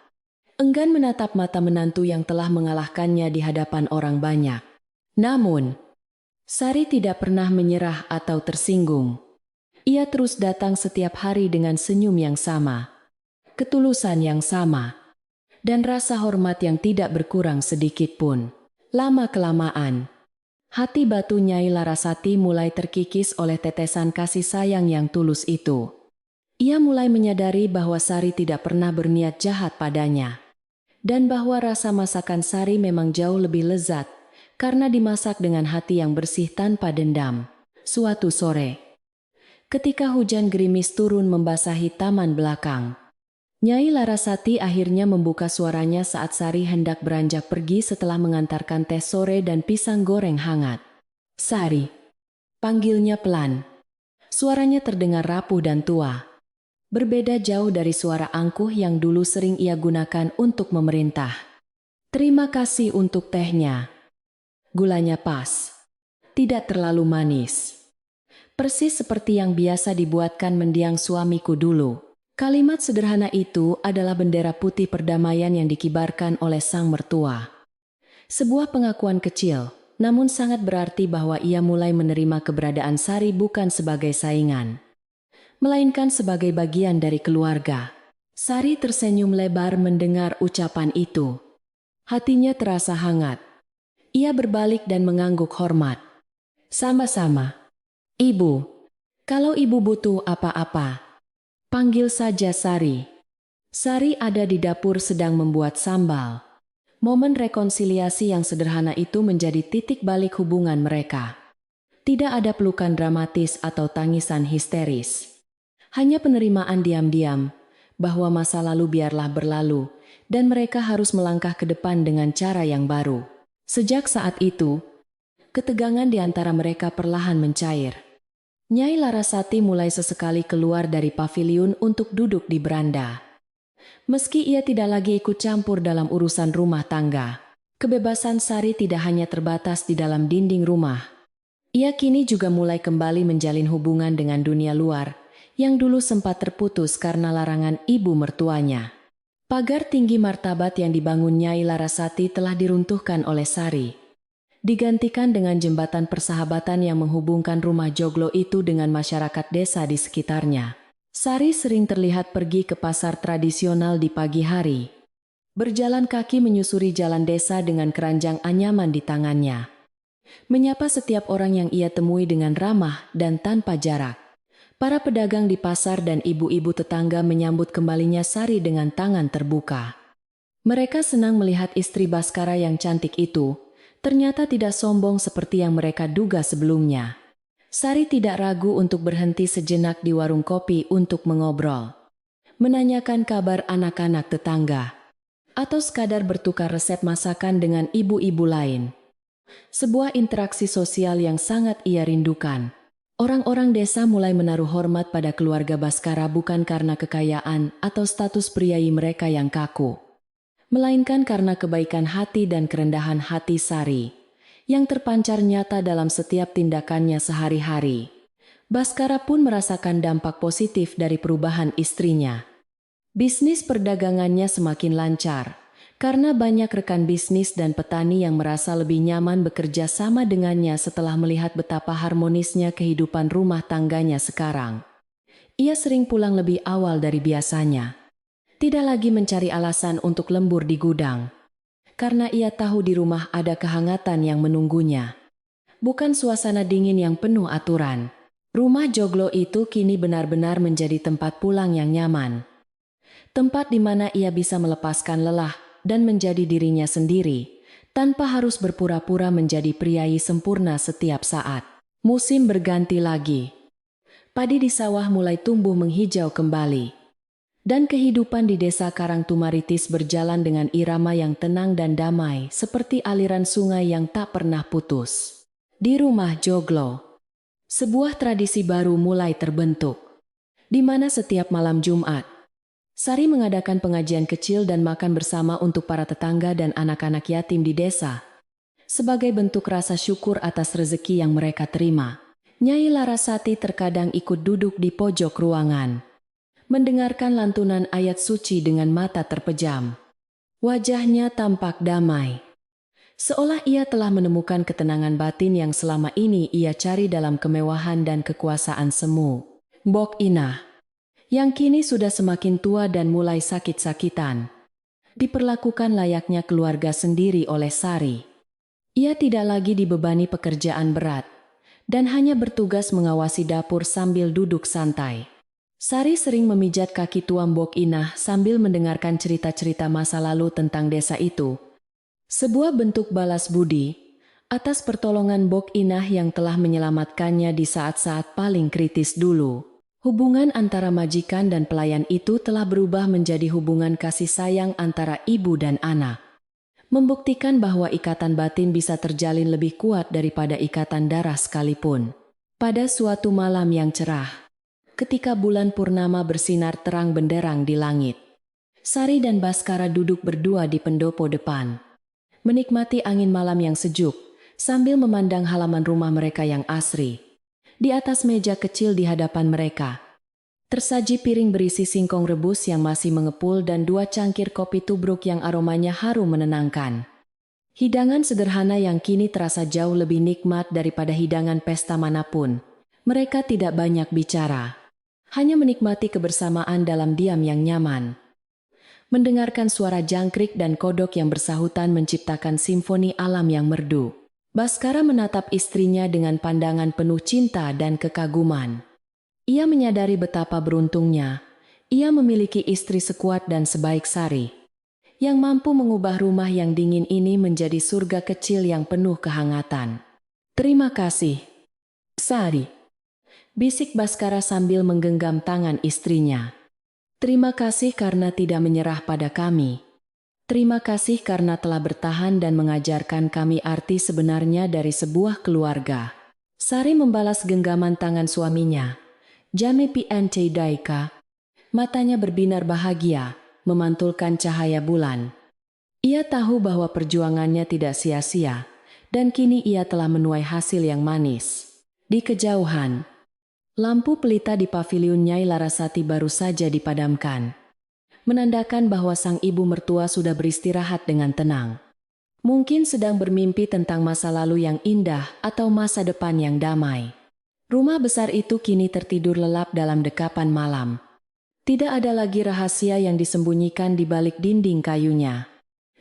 Enggan menatap mata menantu yang telah mengalahkannya di hadapan orang banyak. Namun, Sari tidak pernah menyerah atau tersinggung. Ia terus datang setiap hari dengan senyum yang sama, ketulusan yang sama, dan rasa hormat yang tidak berkurang sedikit pun. Lama-kelamaan, hati batu Nyai Larasati mulai terkikis oleh tetesan kasih sayang yang tulus itu. Ia mulai menyadari bahwa Sari tidak pernah berniat jahat padanya, dan bahwa rasa masakan Sari memang jauh lebih lezat karena dimasak dengan hati yang bersih tanpa dendam. Suatu sore, ketika hujan gerimis turun membasahi taman belakang, Nyai Larasati akhirnya membuka suaranya saat Sari hendak beranjak pergi setelah mengantarkan teh sore dan pisang goreng hangat. Sari, panggilnya pelan. Suaranya terdengar rapuh dan tua. Berbeda jauh dari suara angkuh yang dulu sering ia gunakan untuk memerintah. Terima kasih untuk tehnya. Gulanya pas. Tidak terlalu manis. Persis seperti yang biasa dibuatkan mendiang suamiku dulu. Kalimat sederhana itu adalah bendera putih perdamaian yang dikibarkan oleh sang mertua. Sebuah pengakuan kecil, namun sangat berarti bahwa ia mulai menerima keberadaan Sari bukan sebagai saingan, melainkan sebagai bagian dari keluarga. Sari tersenyum lebar mendengar ucapan itu. Hatinya terasa hangat. Ia berbalik dan mengangguk hormat. Sama-sama. Ibu, kalau ibu butuh apa-apa, panggil saja Sari. Sari ada di dapur sedang membuat sambal. Momen rekonsiliasi yang sederhana itu menjadi titik balik hubungan mereka. Tidak ada pelukan dramatis atau tangisan histeris. Hanya penerimaan diam-diam bahwa masa lalu biarlah berlalu dan mereka harus melangkah ke depan dengan cara yang baru. Sejak saat itu, ketegangan di antara mereka perlahan mencair. Nyai Larasati mulai sesekali keluar dari paviliun untuk duduk di beranda. Meski ia tidak lagi ikut campur dalam urusan rumah tangga, kebebasan Sari tidak hanya terbatas di dalam dinding rumah. Ia kini juga mulai kembali menjalin hubungan dengan dunia luar, yang dulu sempat terputus karena larangan ibu mertuanya. Pagar tinggi martabat yang dibangun Nyai Larasati telah diruntuhkan oleh Sari, digantikan dengan jembatan persahabatan yang menghubungkan rumah joglo itu dengan masyarakat desa di sekitarnya. Sari sering terlihat pergi ke pasar tradisional di pagi hari, berjalan kaki menyusuri jalan desa dengan keranjang anyaman di tangannya, menyapa setiap orang yang ia temui dengan ramah dan tanpa jarak. Para pedagang di pasar dan ibu-ibu tetangga menyambut kembalinya Sari dengan tangan terbuka. Mereka senang melihat istri Baskara yang cantik itu, ternyata tidak sombong seperti yang mereka duga sebelumnya. Sari tidak ragu untuk berhenti sejenak di warung kopi untuk mengobrol, menanyakan kabar anak-anak tetangga, atau sekadar bertukar resep masakan dengan ibu-ibu lain. Sebuah interaksi sosial yang sangat ia rindukan. Orang-orang desa mulai menaruh hormat pada keluarga Baskara bukan karena kekayaan atau status priai mereka yang kaku, melainkan karena kebaikan hati dan kerendahan hati Sari, yang terpancar nyata dalam setiap tindakannya sehari-hari. Baskara pun merasakan dampak positif dari perubahan istrinya. Bisnis perdagangannya semakin lancar, karena banyak rekan bisnis dan petani yang merasa lebih nyaman bekerja sama dengannya setelah melihat betapa harmonisnya kehidupan rumah tangganya sekarang. Ia sering pulang lebih awal dari biasanya. Tidak lagi mencari alasan untuk lembur di gudang, karena ia tahu di rumah ada kehangatan yang menunggunya. Bukan suasana dingin yang penuh aturan. Rumah joglo itu kini benar-benar menjadi tempat pulang yang nyaman. Tempat di mana ia bisa melepaskan lelah dan menjadi dirinya sendiri, tanpa harus berpura-pura menjadi priai sempurna setiap saat. Musim berganti lagi. Padi di sawah mulai tumbuh menghijau kembali. Dan kehidupan di desa Karangtumaritis berjalan dengan irama yang tenang dan damai, seperti aliran sungai yang tak pernah putus. Di rumah joglo, sebuah tradisi baru mulai terbentuk, di mana setiap malam Jumat, Sari mengadakan pengajian kecil dan makan bersama untuk para tetangga dan anak-anak yatim di desa. Sebagai bentuk rasa syukur atas rezeki yang mereka terima, Nyai Larasati terkadang ikut duduk di pojok ruangan, mendengarkan lantunan ayat suci dengan mata terpejam. Wajahnya tampak damai, seolah ia telah menemukan ketenangan batin yang selama ini ia cari dalam kemewahan dan kekuasaan semu. Bok Inah, yang kini sudah semakin tua dan mulai sakit-sakitan, diperlakukan layaknya keluarga sendiri oleh Sari. Ia tidak lagi dibebani pekerjaan berat, dan hanya bertugas mengawasi dapur sambil duduk santai. Sari sering memijat kaki tuan Bok Inah sambil mendengarkan cerita-cerita masa lalu tentang desa itu. Sebuah bentuk balas budi atas pertolongan Bok Inah yang telah menyelamatkannya di saat-saat paling kritis dulu. Hubungan antara majikan dan pelayan itu telah berubah menjadi hubungan kasih sayang antara ibu dan anak. Membuktikan bahwa ikatan batin bisa terjalin lebih kuat daripada ikatan darah sekalipun. Pada suatu malam yang cerah, ketika bulan purnama bersinar terang benderang di langit, Sari dan Baskara duduk berdua di pendopo depan, menikmati angin malam yang sejuk, sambil memandang halaman rumah mereka yang asri. Di atas meja kecil di hadapan mereka, tersaji piring berisi singkong rebus yang masih mengepul dan 2 cangkir kopi tubruk yang aromanya harum menenangkan. Hidangan sederhana yang kini terasa jauh lebih nikmat daripada hidangan pesta manapun. Mereka tidak banyak bicara, hanya menikmati kebersamaan dalam diam yang nyaman. Mendengarkan suara jangkrik dan kodok yang bersahutan menciptakan simfoni alam yang merdu. Baskara menatap istrinya dengan pandangan penuh cinta dan kekaguman. Ia menyadari betapa beruntungnya ia memiliki istri sekuat dan sebaik Sari, yang mampu mengubah rumah yang dingin ini menjadi surga kecil yang penuh kehangatan. Terima kasih, Sari, bisik Baskara sambil menggenggam tangan istrinya. Terima kasih karena tidak menyerah pada kami. Terima kasih karena telah bertahan dan mengajarkan kami arti sebenarnya dari sebuah keluarga. Sari membalas genggaman tangan suaminya. Jami PNC Daika. Matanya berbinar bahagia, memantulkan cahaya bulan. Ia tahu bahwa perjuangannya tidak sia-sia, dan kini ia telah menuai hasil yang manis. Di kejauhan, lampu pelita di paviliun Nyai Larasati baru saja dipadamkan, menandakan bahwa sang ibu mertua sudah beristirahat dengan tenang. Mungkin sedang bermimpi tentang masa lalu yang indah atau masa depan yang damai. Rumah besar itu kini tertidur lelap dalam dekapan malam. Tidak ada lagi rahasia yang disembunyikan di balik dinding kayunya.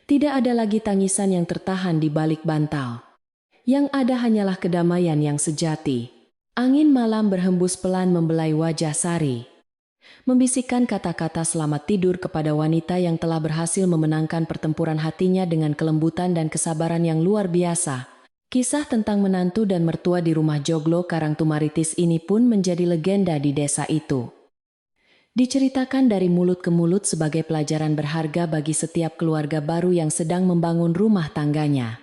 Tidak ada lagi tangisan yang tertahan di balik bantal. Yang ada hanyalah kedamaian yang sejati. Angin malam berhembus pelan membelai wajah Sari, membisikkan kata-kata selamat tidur kepada wanita yang telah berhasil memenangkan pertempuran hatinya dengan kelembutan dan kesabaran yang luar biasa. Kisah tentang menantu dan mertua di rumah joglo Karangtumaritis ini pun menjadi legenda di desa itu. Diceritakan dari mulut ke mulut sebagai pelajaran berharga bagi setiap keluarga baru yang sedang membangun rumah tangganya.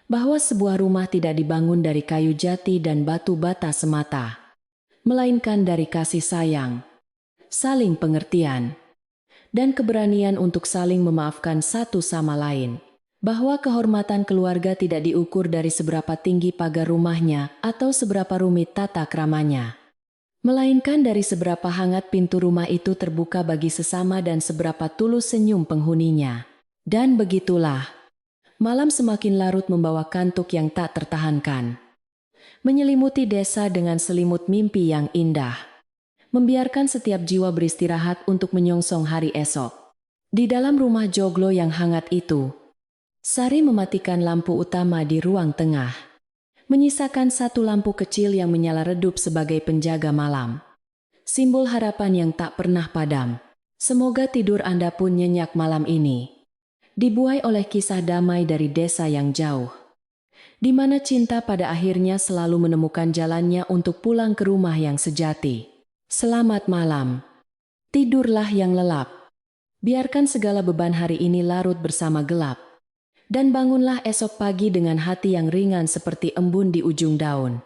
Bahwa sebuah rumah tidak dibangun dari kayu jati dan batu bata semata, melainkan dari kasih sayang, saling pengertian, dan keberanian untuk saling memaafkan satu sama lain. Bahwa kehormatan keluarga tidak diukur dari seberapa tinggi pagar rumahnya atau seberapa rumit tata kramanya, melainkan dari seberapa hangat pintu rumah itu terbuka bagi sesama dan seberapa tulus senyum penghuninya. Dan begitulah, malam semakin larut membawa kantuk yang tak tertahankan, menyelimuti desa dengan selimut mimpi yang indah, membiarkan setiap jiwa beristirahat untuk menyongsong hari esok. Di dalam rumah joglo yang hangat itu, Sari mematikan lampu utama di ruang tengah, menyisakan satu lampu kecil yang menyala redup sebagai penjaga malam. Simbol harapan yang tak pernah padam. Semoga tidur Anda pun nyenyak malam ini, dibuai oleh kisah damai dari desa yang jauh, di mana cinta pada akhirnya selalu menemukan jalannya untuk pulang ke rumah yang sejati. Selamat malam. Tidurlah yang lelap. Biarkan segala beban hari ini larut bersama gelap. Dan bangunlah esok pagi dengan hati yang ringan seperti embun di ujung daun.